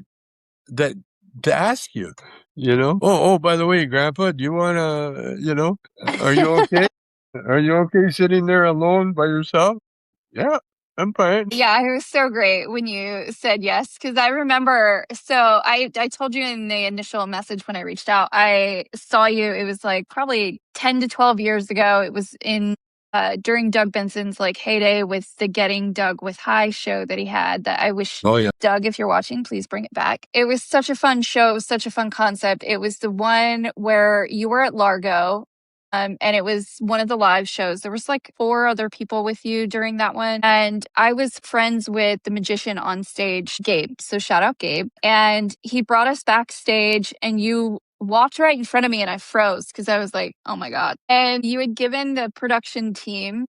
that to ask you, Oh, by the way, Grandpa, do you want to, are you okay? Are you okay sitting there alone by yourself? Yeah, I'm fine. Yeah, it was so great when you said yes, because I remember, so I told you in the initial message when I reached out, I saw you, it was like probably 10 to 12 years ago. It was during Doug Benson's like heyday with the Getting Doug with High show that he had, that I wish, Doug, if you're watching, please bring it back. It was such a fun show. It was such a fun concept. It was the one where you were at Largo. And it was one of the live shows. There was like 4 other people with you during that one. And I was friends with the magician on stage, Gabe. So shout out Gabe. And he brought us backstage, and you walked right in front of me, and I froze because I was like, oh my God. And you had given the production team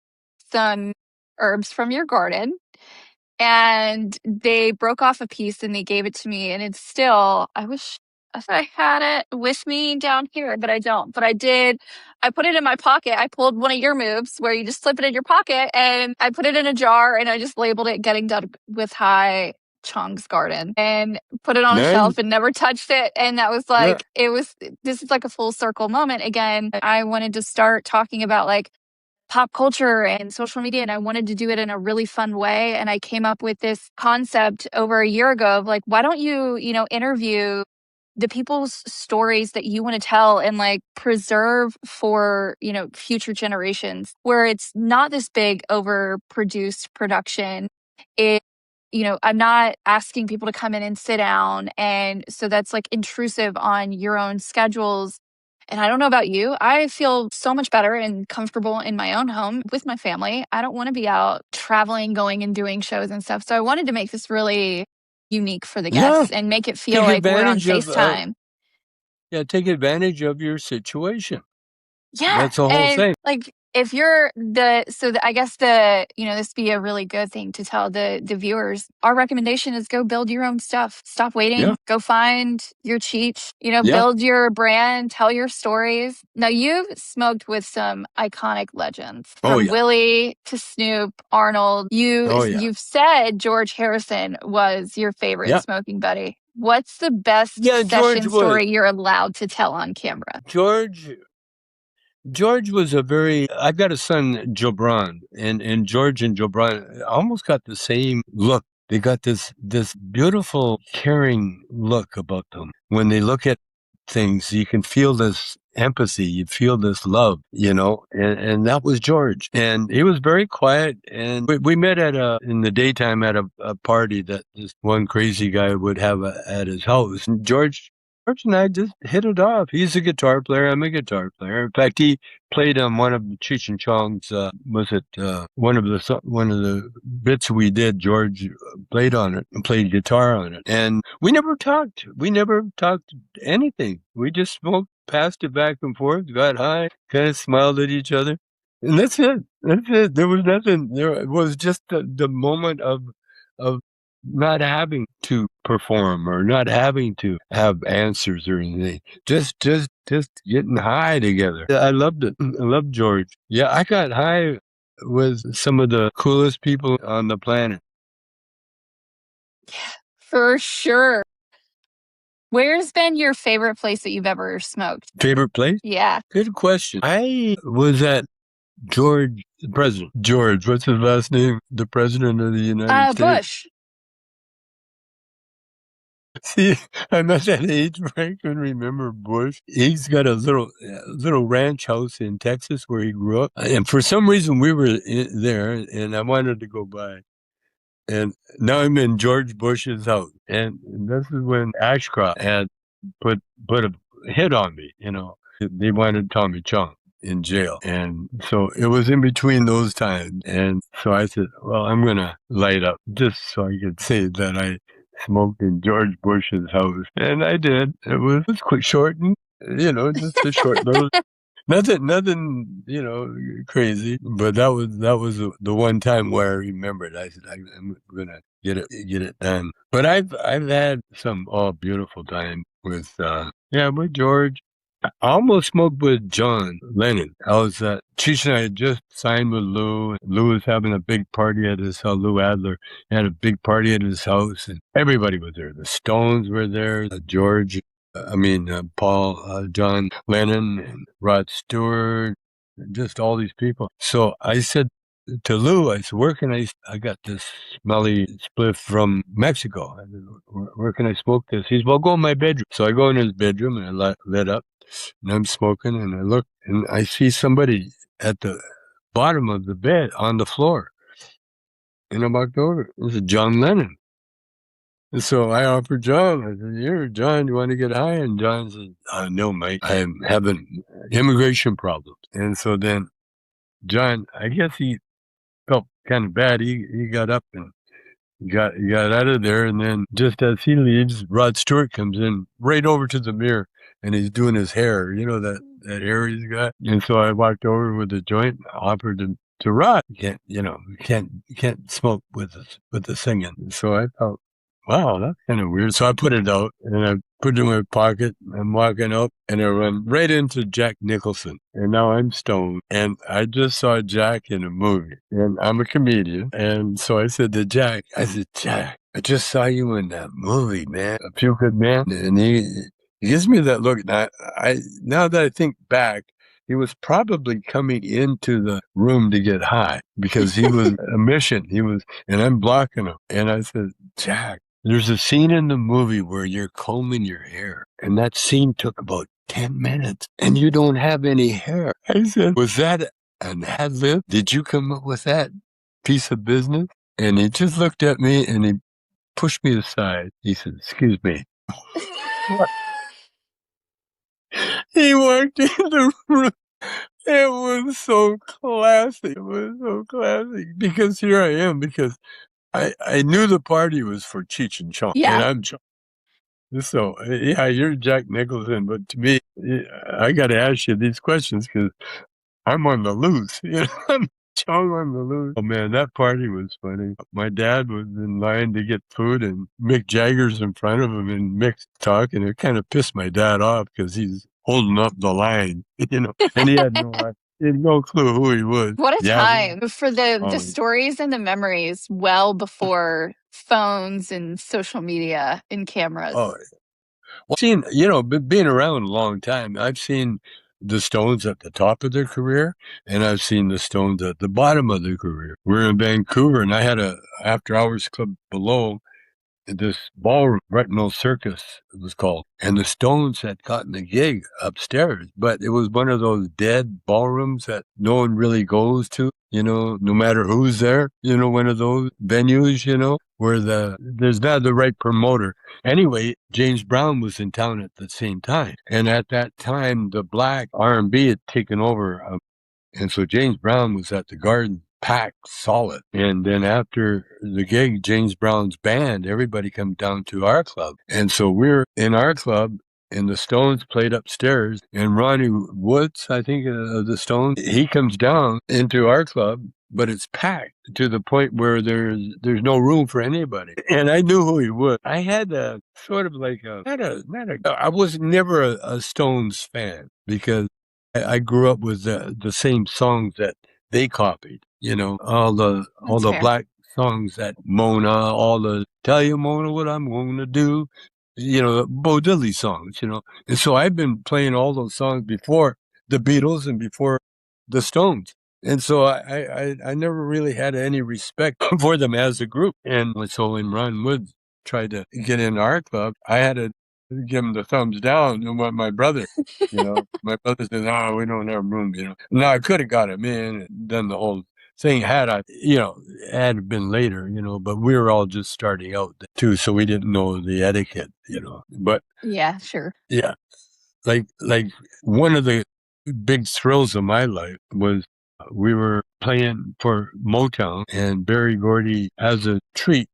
some herbs from your garden, and they broke off a piece and they gave it to me. And it's still, I wish I had it with me down here, but I don't. But I did. I put it in my pocket. I pulled one of your moves where you just slip it in your pocket, and I put it in a jar, and I just labeled it Getting Done with High Chong's Garden, and put it on a shelf and never touched it. And that was like, this is like a full circle moment again. I wanted to start talking about like pop culture and social media, and I wanted to do it in a really fun way. And I came up with this concept over a year ago of like, why don't you, interview the people's stories that you want to tell and like preserve for, future generations, where it's not this big overproduced production. I'm not asking people to come in and sit down. And so that's like intrusive on your own schedules. And I don't know about you, I feel so much better and comfortable in my own home with my family. I don't want to be out traveling, going and doing shows and stuff. So I wanted to make this really unique for the guests and make it feel like we're on FaceTime. Take advantage of your situation. Yeah. That's the whole thing. Like, if you're I guess this be a really good thing to tell the viewers. Our recommendation is go build your own stuff. Stop waiting. Yeah. Go find your Cheech, build your brand, tell your stories. Now, you've smoked with some iconic legends, from Willie to Snoop, Arnold. You've said George Harrison was your favorite smoking buddy. What's the best session story you're allowed to tell on camera? George was I've got a son, Jobran, and George and Jobran almost got the same look they got this beautiful, caring look about them. When they look at things, you can feel this empathy, you feel this love, and that was George. And he was very quiet. And we met in the daytime at a party that this one crazy guy would have at his house. And George and I just hit it off. He's a guitar player. I'm a guitar player. In fact, he played on one of Cheech and Chong's, one of the bits we did. George played on it and played guitar on it. And we never talked. We never talked anything. We just smoked, passed it back and forth, got high, kind of smiled at each other. And that's it. That's it. There was nothing. There was just the moment of not having to perform or not having to have answers or anything. Just getting high together. I loved it. I loved George. Yeah, I got high with some of the coolest people on the planet. For sure. Where's been your favorite place that you've ever smoked? Favorite place? Yeah. Good question. I was at George, the president. George, what's his last name? The president of the United States. Bush. See, I'm at that age where I can remember Bush. He's got a little ranch house in Texas where he grew up. And for some reason, we were there, and I wanted to go by. And now I'm in George Bush's house. And this is when Ashcroft had put a hit on me, They wanted Tommy Chong in jail. And so it was in between those times. And so I said, well, I'm going to light up just so I could say that I smoked in George Bush's house. And I did. It was quick, short, and, just a short little... Nothing, crazy. But that was the one time where I remembered. I said, I'm gonna get it done. But I've had some beautiful time with George. I almost smoked with John Lennon. I was Cheech and I had just signed with Lou. Lou was having a big party at his house. Lou Adler had a big party at his house, and everybody was there. The Stones were there. Paul, John Lennon, and Rod Stewart, just all these people. So I said to Lou, I said, where can I got this smelly spliff from Mexico. I said, where can I smoke this? He said, well, go in my bedroom. So I go in his bedroom and I lit up and I'm smoking and I look and I see somebody at the bottom of the bed on the floor. And I walked over. This is John Lennon. And so I offered John, I said, here, John, you want to get high? And John said, no, Mike, I'm having immigration problems. And so then John, I guess he felt kind of bad. He got up and got out of there. And then just as he leaves, Rod Stewart comes in right over to the mirror and he's doing his hair, that hair he's got. And so I walked over with a joint, offered him to Rod. You can't smoke with the singing. And so I thought, wow, that's kind of weird. So I put it out and I put it in my pocket. I'm walking up and I run right into Jack Nicholson. And now I'm stoned. And I just saw Jack in a movie. And I'm a comedian. And so I said to Jack, Jack, I just saw you in that movie, man. A Few Good Men. And he gives me that look. Now that I think back, he was probably coming into the room to get high because he was a mission. And I'm blocking him. And I said, Jack, there's a scene in the movie where you're combing your hair, and that scene took about 10 minutes, and you don't have any hair. I said, was that an ad lib? Did you come up with that piece of business? And he just looked at me, and he pushed me aside. He said, excuse me. He walked in the room. It was so classic. It was so classic. Because here I am, because I knew the party was for Cheech and Chong. Yeah. And I'm Chong. So, yeah, you're Jack Nicholson. But to me, I got to ask you these questions because I'm on the loose. I'm Chong on the loose. Oh, man, that party was funny. My dad was in line to get food, and Mick Jagger's in front of him, and Mick's talking. It kind of pissed my dad off because he's holding up the line, and he had no clue who he was. What a time for the stories and the memories well before phones and social media and cameras. Oh, well, being around a long time, I've seen the Stones at the top of their career, and I've seen the Stones at the bottom of their career. We're in Vancouver, and I had a after-hours club below, this ballroom, Retinal Circus, it was called. And the Stones had gotten a gig upstairs, but it was one of those dead ballrooms that no one really goes to, no matter who's there, one of those venues, where there's not the right promoter. Anyway, James Brown was in town at the same time. And at that time, the black R&B had taken over. And so James Brown was at the Garden, packed solid. And then after the gig, James Brown's band, everybody come down to our club. And so we're in our club, and the Stones played upstairs, and Ronnie Woods, I think, of the Stones, he comes down into our club, but it's packed to the point where there's no room for anybody. And I knew who he was. I had a sort of like I was never a Stones fan, because I grew up with the same songs that they copied, all the fair. black songs that Mona, all the Tell You Mona What I'm Gonna Do, Bo Diddley songs, And so I've been playing all those songs before the Beatles and before the Stones. And so I never really had any respect for them as a group. And so when Ron Wood tried to get in our club, I had to give him the thumbs down. And what my brother, my brother said, "Oh, we don't have room," Now I could have got him in and done the whole thing had it been later, but we were all just starting out too, so we didn't know the etiquette, But yeah, sure. Yeah, like one of the big thrills of my life was we were playing for Motown, and Berry Gordy, as a treat,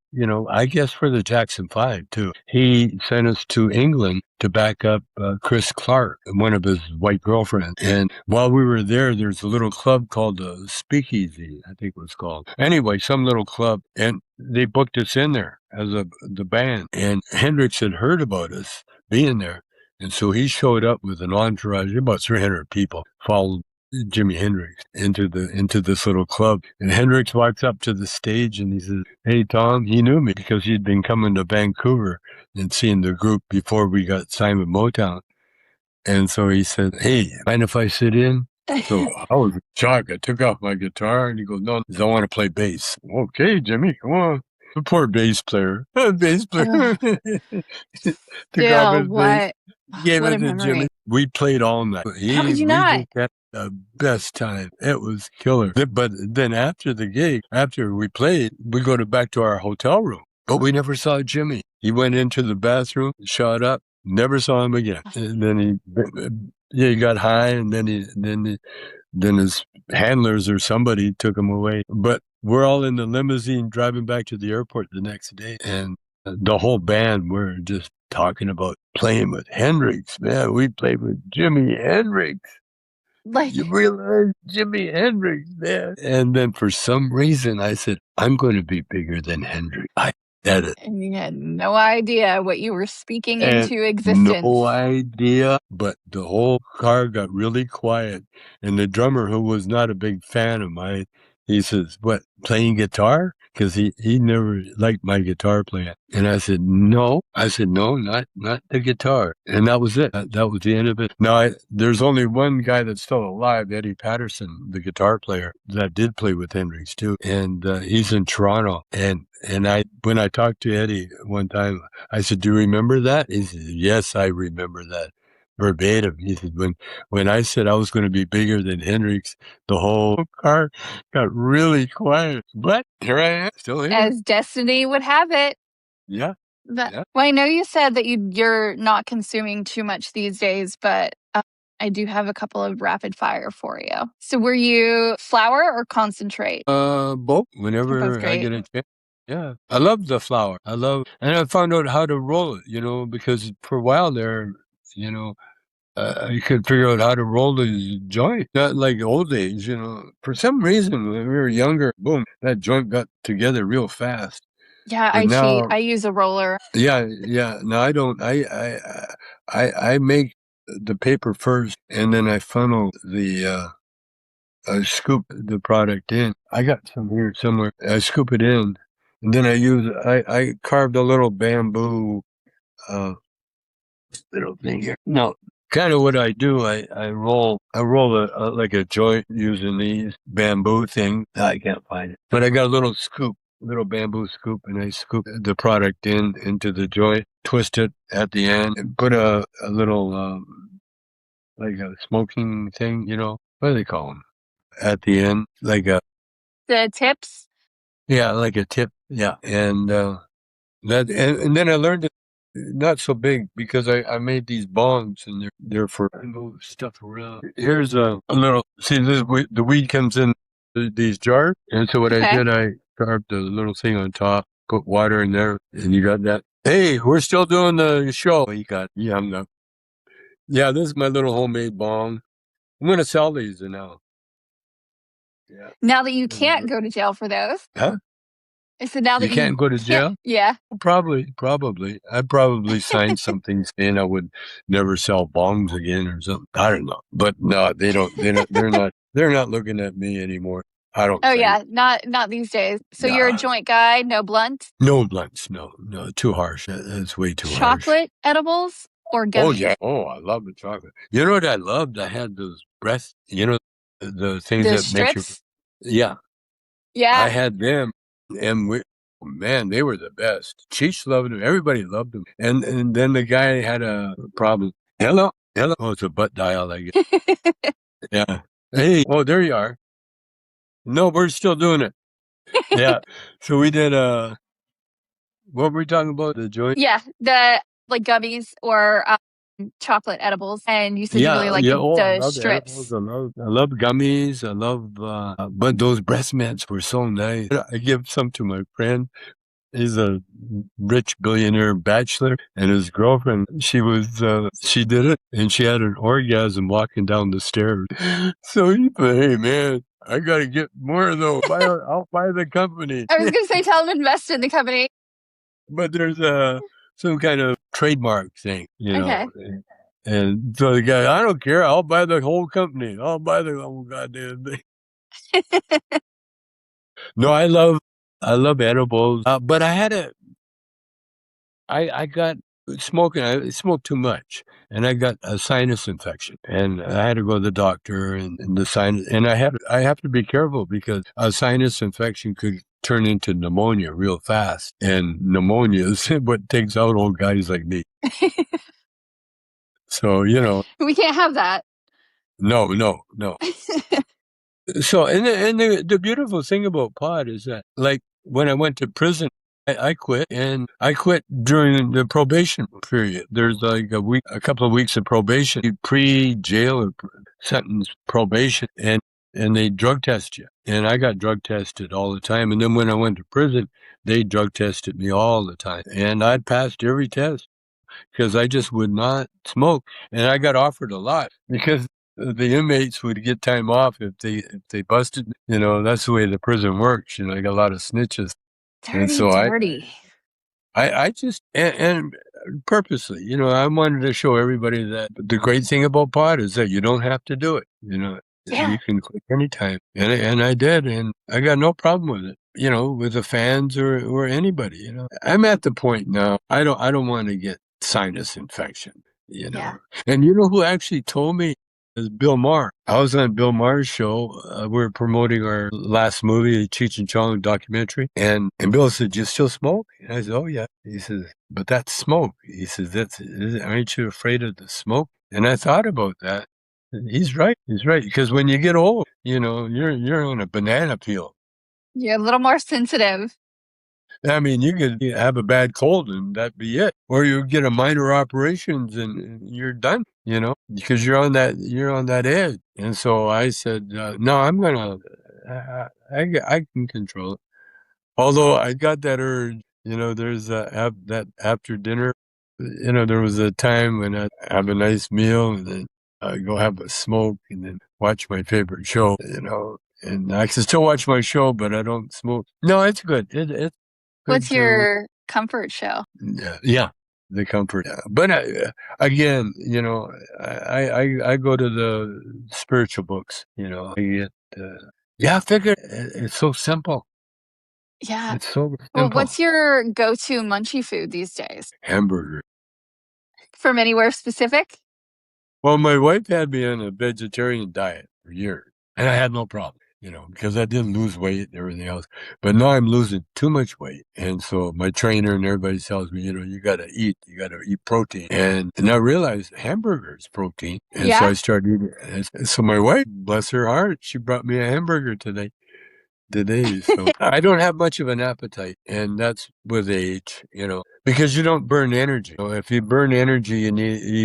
I guess for the Jackson 5 too, he sent us to England to back up Chris Clark, one of his white girlfriends. And while we were there, there's a little club called the Speakeasy, I think it was called. Anyway, some little club, and they booked us in there as the band. And Hendrix had heard about us being there. And so he showed up with an entourage, about 300 people, followed Jimi Hendrix into this little club. And Hendrix walks up to the stage and he says, "Hey, Tom," he knew me because he'd been coming to Vancouver and seeing the group before we got signed with Motown. And so he said, "Hey, mind if I sit in?" So I was shocked. I took off my guitar and he goes, "No, I want to play bass." "Okay, Jimmy, come on." The poor bass player. Bass player. Took off his bass. Gave What it a to memory. Jimmy. We played all night. How could you not? We just had the best time. It was killer. But then after the gig, after we played, we go back to our hotel room. But we never saw Jimmy. He went into the bathroom, shot up, never saw him again. And then he got high, and then his handlers or somebody took him away. But we're all in the limousine driving back to the airport the next day, and the whole band were just talking about playing with Hendrix. Man, we played with Jimi Hendrix. Like, You realize Jimi Hendrix, man? And then for some reason I said, "I'm going to be bigger than Hendrix." I said it. and you had no idea what you were speaking into existence. No idea. But the whole car got really quiet. And the drummer, who was not a big fan of mine, he says, "What, playing guitar?" Because he never liked my guitar playing. And I said, "No." I said, "No, not the guitar." And that was it. That was the end of it. Now, there's only one guy that's still alive, Eddie Patterson, the guitar player, that did play with Hendrix too. And he's in Toronto. And when I talked to Eddie one time, I said, "Do you remember that?" He said, "Yes, I remember that." Verbatim. He said, when I said I was going to be bigger than Hendrix, the whole car got really quiet. But here I am, still here. As destiny would have it. Yeah. Well, I know you said that you're not consuming too much these days, but I do have a couple of rapid fire for you. So were you flour or concentrate? Both. Whenever I get a chance. Yeah. I love the flour. And I found out how to roll it, because for a while there, I could figure out how to roll the joint. Not like old days, For some reason, when we were younger, boom, that joint got together real fast. Yeah, I cheat. I use a roller. Yeah. No, I don't. I make the paper first, and then I funnel I scoop the product in. I got some here somewhere. I scoop it in, and then I carved a little bamboo little thing here. No, kind of what I do. I roll like a joint using these bamboo thing. I can't find it, but I got a little scoop, little bamboo scoop, and I scoop the product into the joint, twist it at the end, and put a little like a smoking thing. What do they call them at the end? Like The tips? yeah, like a tip. Yeah, and and then I learned it not so big because I made these bongs and they're for I move stuff around. Here's a little see the weed comes in these jars, and so what I Okay. did, I carved a little thing on top, put water in there, and you got that. Hey, we're still doing the show. You got yeah. This is my little homemade bong. I'm gonna sell these now. Yeah. Now that you can't go to jail for those. Huh? I said now that You can't go to jail? Yeah. Probably. I'd probably sign something saying I would never sell bongs again or something. I don't know. But no, they don't, they're not looking at me anymore. I don't Oh think. yeah, not these days. So you're a Nah. joint guy, no blunt? No blunts. No, too harsh. That's way too harsh. Chocolate edibles or gummies? Oh, yeah. Oh, I love the chocolate. You know what I loved? I had those breath, the things The that make you, strips? yeah. Yeah. I had them, and man, they were the best. Cheech loved them. Everybody loved them. And then the guy had a problem. Hello. Oh, it's a butt dial, I guess. Yeah. Hey. Oh, there you are. No, we're still doing it. Yeah. So we did. What were we talking about? The joint. Yeah, the like gummies or chocolate edibles, and you said you really like Oh, I the love the edibles. strips. I love gummies. I love, but those breast mints were so nice. I give some to my friend. He's a rich billionaire bachelor, and his girlfriend, she did it, and she had an orgasm walking down the stairs. So he said, hey, man, I got to get more of those. I'll buy the company. I was going to say, tell them to invest in the company. But there's some kind of trademark thing, Okay. And so the guy, I don't care. I'll buy the whole company. I'll buy the whole goddamn thing. No, I love edibles, but I got smoking. I smoked too much, and I got a sinus infection, and I had to go to the doctor, and the sinus, and I have to be careful because a sinus infection could turn into pneumonia real fast, and pneumonia is what takes out old guys like me. So we can't have that. No. So, and the beautiful thing about pot is that, like, when I went to prison, I quit, and I quit during the probation period. There's like a couple of weeks of probation, pre-jail or sentence probation, and they drug test you. And I got drug tested all the time. And then when I went to prison, they drug tested me all the time. And I'd passed every test because I just would not smoke. And I got offered a lot because the inmates would get time off if they busted me. That's the way the prison works. I got a lot of snitches. Dirty. I just, and purposely, I wanted to show everybody that the great thing about pot is that you don't have to do it. Yeah. You can quit anytime. And I did, and I got no problem with it. With the fans or anybody. I'm at the point now. I don't want to get sinus infection. Yeah. And you know who actually told me? Is Bill Maher. I was on Bill Maher's show. We were promoting our last movie, the Cheech Chong documentary. And Bill said, you still smoke? And I said, oh, yeah. He says, but that's smoke. He says, aren't you afraid of the smoke? And I thought about that. He's right. Because when you get old, you're on a banana peel. You're a little more sensitive. I mean, you could have a bad cold and that'd be it. Or you get a minor operations and you're done, because you're on that edge. And so I said, no, I'm going to, I can control it. Although I got that urge, there's that after dinner, there was a time when I'd have a nice meal and then I'd go have a smoke and then watch my favorite show, and I can still watch my show, but I don't smoke. No, it's good. It's What's your comfort show? Yeah, the comfort. But again, I go to the spiritual books. I get. I figure it's so simple. Yeah, it's so simple. Well, what's your go-to munchie food these days? Hamburger. From anywhere specific? Well, my wife had me on a vegetarian diet for years, and I had no problem, because I didn't lose weight and everything else. But now I'm losing too much weight. And so my trainer and everybody tells me, you got to eat protein. And I realized hamburger is protein. And so Yeah. I started eating. And so my wife, bless her heart, she brought me a hamburger today. So I don't have much of an appetite, and that's with age, because you don't burn energy. So if you burn energy, you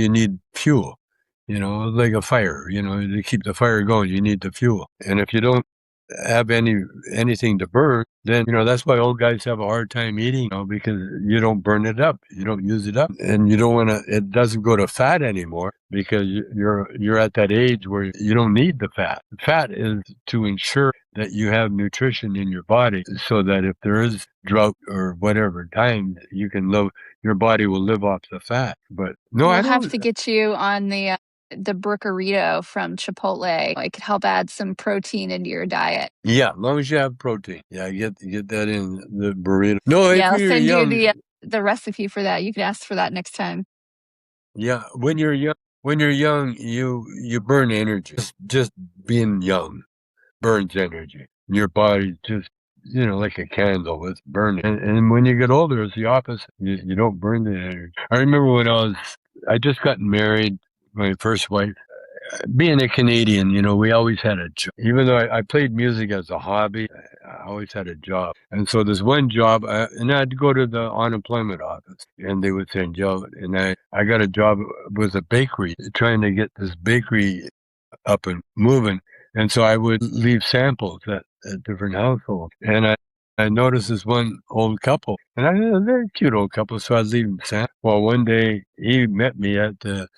need fuel, like a fire, to keep the fire going, you need the fuel. And if you don't have anything to burn, then that's why old guys have a hard time eating, because you don't burn it up, you don't use it up, and you don't want to. It doesn't go to fat anymore because you're at that age where you don't need the fat. The fat is to ensure that you have nutrition in your body, so that if there is drought or whatever time, your body will live off the fat. But no, I We'll have don't. to get you on the burrito from Chipotle. I could help add some protein into your diet. Yeah, as long as you have protein. Yeah, get that in the burrito. No, if Yeah, I'll you're send you young, the recipe for that. You can ask for that next time. yeah, when you're young, you burn energy. Just being young burns energy. Your body just, like a candle, it's burning. And when you get older, it's the opposite. You don't burn the energy. I remember when I just got married, my first wife. Being a Canadian, we always had a job. Even though I played music as a hobby, I always had a job. And so there's one job, and I'd go to the unemployment office, and they would send you out. And I got a job with a bakery, trying to get this bakery up and moving. And so I would leave samples at different households. And I noticed this one old couple, and they're a very cute old couple, so I'd leave them samples. Well, one day he met me at the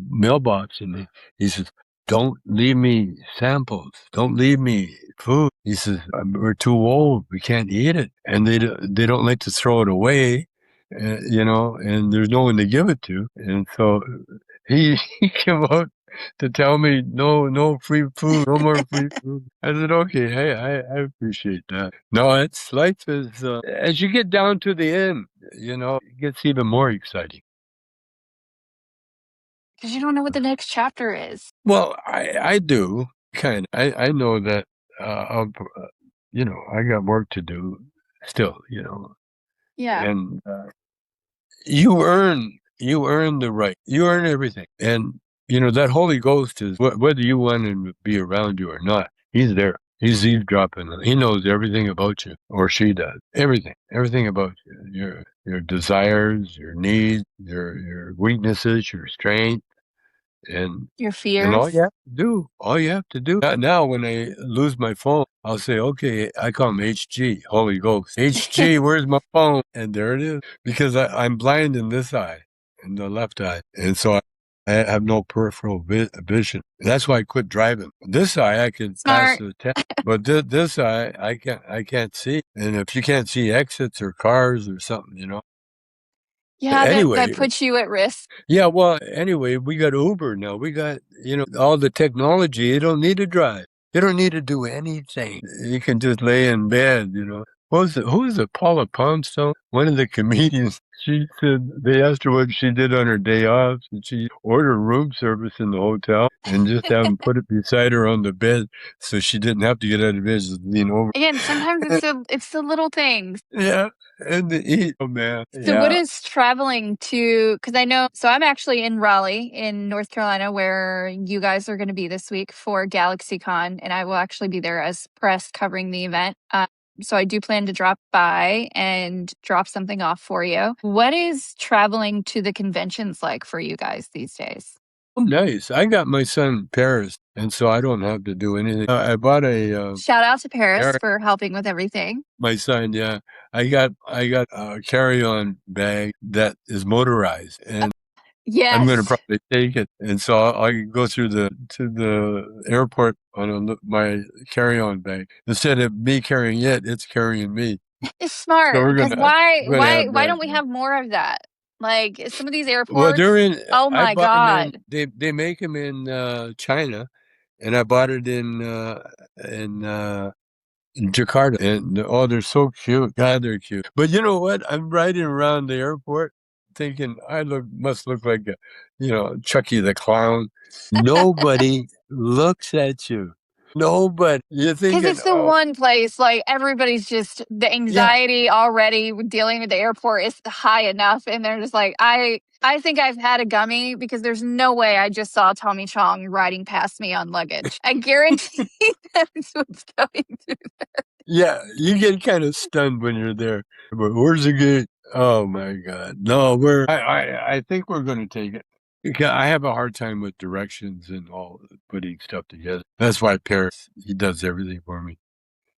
mailbox, and he says, "Don't leave me samples. Don't leave me food." He says, "We're too old. We can't eat it." And they don't like to throw it away, and there's no one to give it to. And so he came out to tell me, no free food, no more free food. I said, okay, hey, I appreciate that. No, life is, as you get down to the end, it gets even more exciting. Because you don't know what the next chapter is. Well, I do kind of. I know that, I got work to do still, Yeah. and you earn the right. You earn everything, and that Holy Ghost is whether you want him to be around you or not. He's there. He's eavesdropping. He knows everything about you, or she does. Everything about you. Your desires, your needs, your weaknesses, your strength. Your And fears. all you have to do now when I lose my phone, I'll say, okay, I call him HG, Holy Ghost. HG, where's my phone? And there it is. Because I'm blind in this eye, in the left eye. And so I have no peripheral vision. That's why I quit driving. This eye, I can pass Smart. the test. But this eye, I can't see. And if you can't see exits or cars or something, Yeah, that anyway, puts you at risk. yeah, well, anyway, we got Uber now. We got, all the technology. You don't need to drive. You don't need to do anything. You can just lay in bed. Who was it? Paula Poundstone, one of the comedians. She said they asked her what she did on her day off, and she ordered room service in the hotel and just have them put it beside her on the bed, so she didn't have to get out of bed, just lean over. Again, sometimes it's the little things. Yeah, and to eat. Oh man, So what yeah. is traveling to, because I know, so I'm actually in Raleigh in North Carolina where you guys are going to be this week for GalaxyCon, and I will actually be there as press covering the event. So I do plan to drop by and drop something off for you. What is traveling to the conventions like for you guys these days? Oh, nice. I got my son Paris, and so I don't have to do anything. I bought a Shout out to Paris air, for helping with everything. my son. Yeah, I got a carry-on bag that is motorized, and I'm going to Yes. probably take it. And so I can go through to the airport on my carry-on bag instead of me carrying it. It's carrying me. It's So smart because we're gonna have why that. don't we have more of that? Like some of these Well, they're airports, in. oh I my bought them in. God. They make them in China, and I bought it in Jakarta. And they're so cute. God, they're cute. But you know what? I'm riding around the airport. thinking I must look like Chucky the Clown. Nobody looks at you. Nobody. You're Because thinking, it's the oh, one place, like, everybody's just, the yeah, anxiety already with dealing with the airport is high enough. And they're just like, I think I've had a gummy because there's no way I just saw Tommy Chong riding past me on luggage. I guarantee that's what's going through. yeah. You get kind of stunned when you're there. But where's the gate? Oh my God. No, I think we're going to take it. Because I have a hard time with directions and all putting stuff together. That's why Paris, he does everything for me.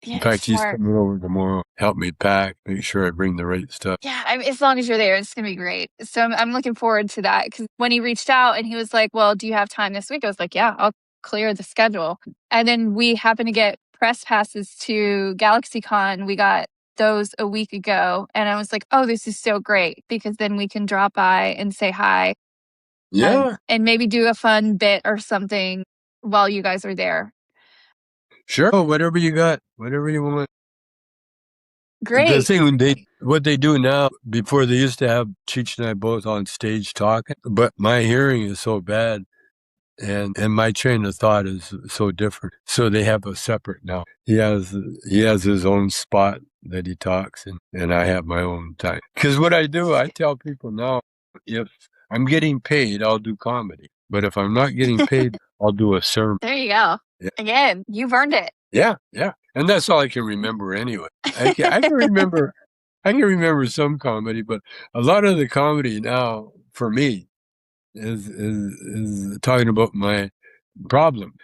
In Yeah, it's fact, he's smart. coming over tomorrow, help me pack, make sure I bring the right stuff. Yeah, I mean, as long as you're there, it's gonna be great. So I'm looking forward to that because when he reached out and he was like, "Well, do you have time this week?" I was like, "Yeah, I'll clear the schedule." And then we happened to get press passes to GalaxyCon. We got those a week ago, and I was like, "Oh, this is so great because then we can drop by and say hi Yeah, and maybe do a fun bit or something while you guys are there." sure. Oh, whatever you got, whatever you want. The Great. thing what they do now, before they used to have Cheech and I both on stage talking, but my hearing is so bad and my train of thought is so different. So they have a separate now. He has his own spot that he talks and I have my own time. Because what I do, I tell people now, if I'm getting paid, I'll do comedy. But if I'm not getting paid, I'll do a sermon. There you go. Yeah, Again, you've earned it. yeah, yeah. And that's all I can remember anyway. I can remember some comedy, but a lot of the comedy now for me is talking about my problem.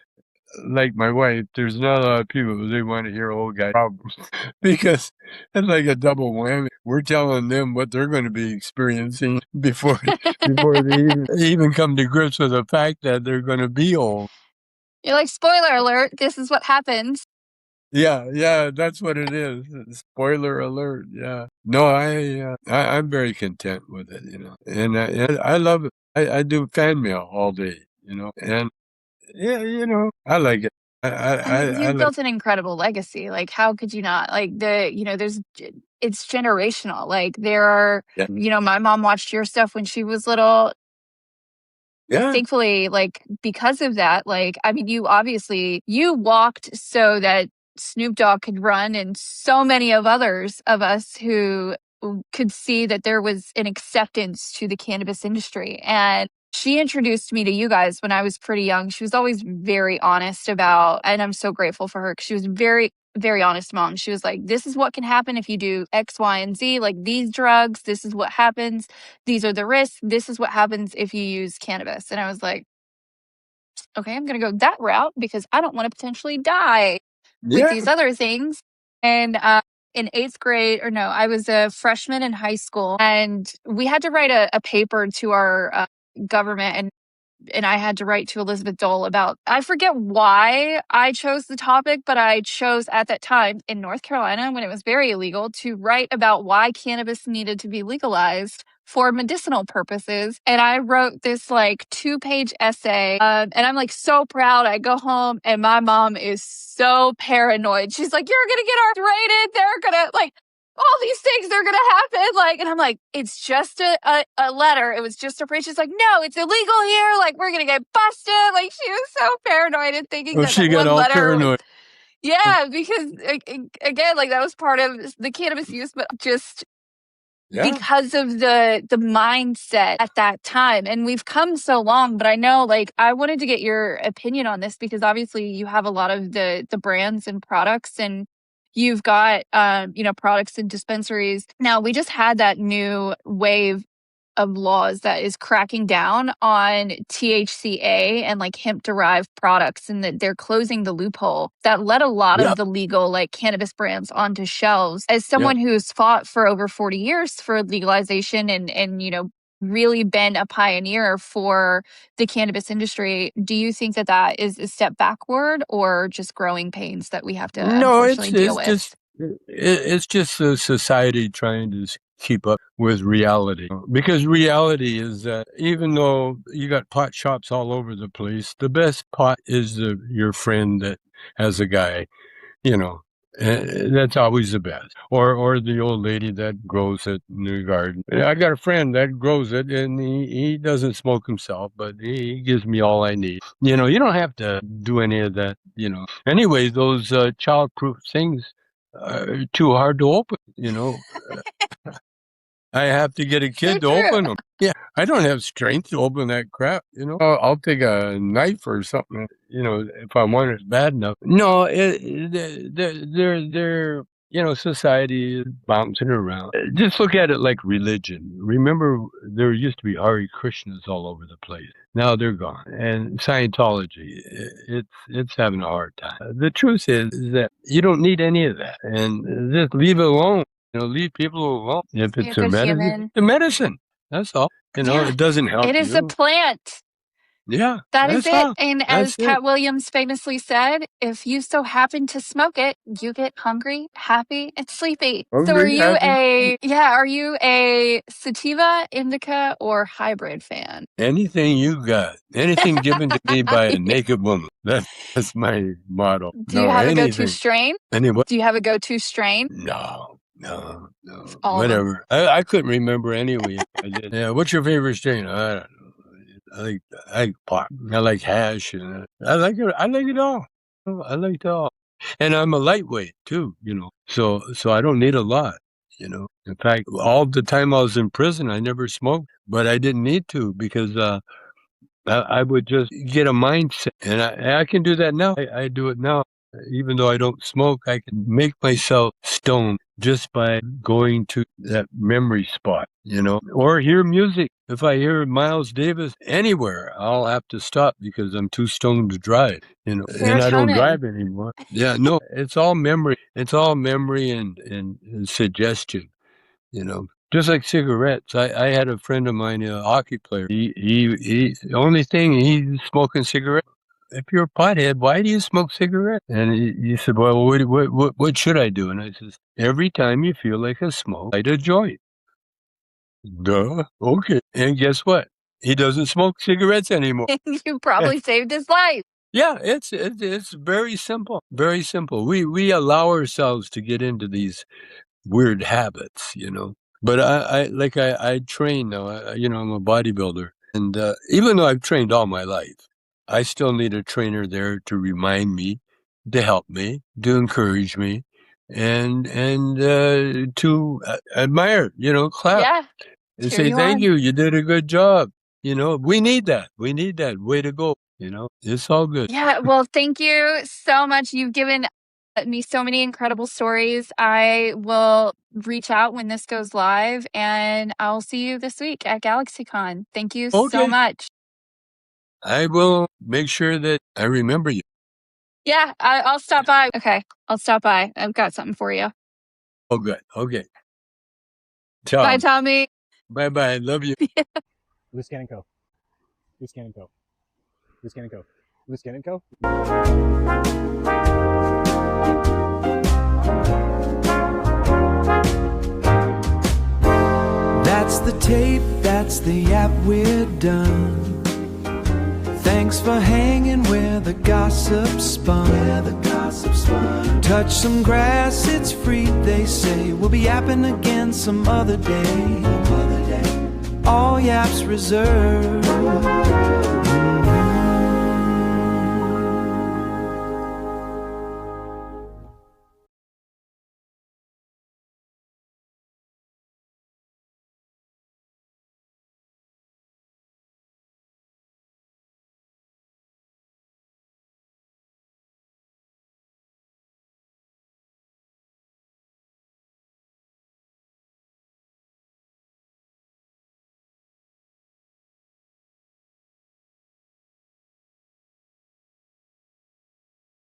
Like my wife, there's not a lot of people who they want to hear old guy problems because it's like a double whammy. We're telling them what they're going to be experiencing before they even come to grips with the fact that they're going to be old. You're like, spoiler alert, this is what happens. Yeah, yeah, that's what it is. Spoiler alert. Yeah. No, I'm very content with it, and I love it. I do fan mail all day, and yeah, I like it. I I I mean, I you've like. built an incredible legacy. Like, how could you not? Like, it's generational. Like, there are, Yeah, my mom watched your stuff when she was little. yeah, Thankfully, like, because of that, like, I mean, you walked so that Snoop Dogg could run, and so many of others of us who could see that there was an acceptance to the cannabis industry. And she introduced me to you guys when I was pretty young. She was always very honest about, and I'm so grateful for her because she was very, very honest mom. She was like, this is what can happen if you do X, Y, and Z, like these drugs. This is what happens. These are the risks. This is what happens if you use cannabis. And I was like, okay, I'm going to go that route because I don't want to potentially die with yeah. these other things. And in eighth grade, or no, I was a freshman in high school, and we had to write a paper to our government, and I had to write to Elizabeth Dole about, I forget why I chose the topic, but I chose at that time in North Carolina when it was very illegal to write about why cannabis needed to be legalized for medicinal purposes. And I wrote this like 2-page essay. And I'm like so proud. I go home and my mom is so paranoid. She's like, you're going to get arthritis. They're going to like, all these things are gonna happen. Like, and I'm like, it's just a letter. It was just a phrase. She's like, no, it's illegal here. Like, we're gonna get busted. Like, she was so paranoid and thinking Oh, that that she got one all letter was, paranoid. yeah, because again, like that was part of the cannabis use, but just Yeah, because of the mindset at that time. And we've come so long, but I know, like, I wanted to get your opinion on this because obviously you have a lot of the brands and products, and you've got products and dispensaries. Now we just had that new wave of laws that is cracking down on THCA and like hemp derived products, and that they're closing the loophole that let a lot yeah, of the legal like cannabis brands onto shelves. As yeah. someone who's fought for over 40 years for legalization and really been a pioneer for the cannabis industry, do you think that that is a step backward or just growing pains that we have to No, unfortunately deal with? it's just the society trying to keep up with reality. Because reality is that even though you got pot shops all over the place, the best pot is your friend that has a guy, you know. That's always the best. Or the old lady that grows it in the garden. I got a friend that grows it, and he doesn't smoke himself, but he gives me all I need. You know, you don't have to do any of that, you know. Anyways, those child-proof things are too hard to open, you know. I have to get a kid to open them. Yeah, I don't have strength to open that crap, you know. I'll take a knife or something, you know, if I want it bad enough. No, they're, you know, society is bouncing around. Just look at it like religion. Remember, there used to be Hare Krishnas all over the place. Now they're gone. And Scientology, it's having a hard time. The truth is that you don't need any of that. And just leave it alone. You know, leave people alone. If it's a medicine, the medicine. That's all. You know, it doesn't help you. It is a plant. Yeah. That is it. And as Cat Williams famously said, if you so happen to smoke it, you get hungry, happy, and sleepy. So are you a sativa, indica, or hybrid fan? Anything you got. Anything given to me by a naked woman. That's my motto. Do you have a go-to strain? What? Do you have a go-to strain? No. Whatever. I couldn't remember anyway. I did. Yeah. What's your favorite strain? I don't know. I like pot. I like hash. And I like it. I like it all. I like it all. And I'm a lightweight too, you know. So I don't need a lot, you know. In fact, all the time I was in prison, I never smoked, but I didn't need to because I would just get a mindset, and I can do that now. I do it now. Even though I don't smoke, I can make myself stoned just by going to that memory spot, you know, or hear music. If I hear Miles Davis anywhere, I'll have to stop because I'm too stoned to drive, you know, and I don't drive anymore. Yeah, no, it's all memory. It's all memory and suggestion, you know. Just like cigarettes. I had a friend of mine, a hockey player. The only thing he's smoking cigarettes. If you're a pothead, why do you smoke cigarettes? And he said, well, what should I do? And I said, every time you feel like a smoke, light a joint. Duh. Okay. And guess what? He doesn't smoke cigarettes anymore. You probably saved his life. Yeah, it's very simple. Very simple. We allow ourselves to get into these weird habits, you know. But I train now. You know, I'm a bodybuilder. And even though I've trained all my life, I still need a trainer there to remind me, to help me, to encourage me, and to admire, you know, clap. Yeah. And say, thank you, you did a good job. You know, we need that. We need that. Way to go. You know, it's all good. Yeah, well, thank you so much. You've given me so many incredible stories. I will reach out when this goes live, and I'll see you this week at GalaxyCon. Thank you so much. I will make sure that I remember you. Yeah, I'll stop by. Okay, I'll stop by. I've got something for you. Oh, good. Okay. Ciao. Bye, Tommy. Bye-bye. Love you. Loose Cannon Co. Loose Cannon Co. Loose Cannon Co. Loose Cannon Co. That's the tape, that's the Yap, we're done. Thanks for hanging where the gossip spun. Touch some grass, it's free, they say. We'll be yapping again some other day. All yaps reserved.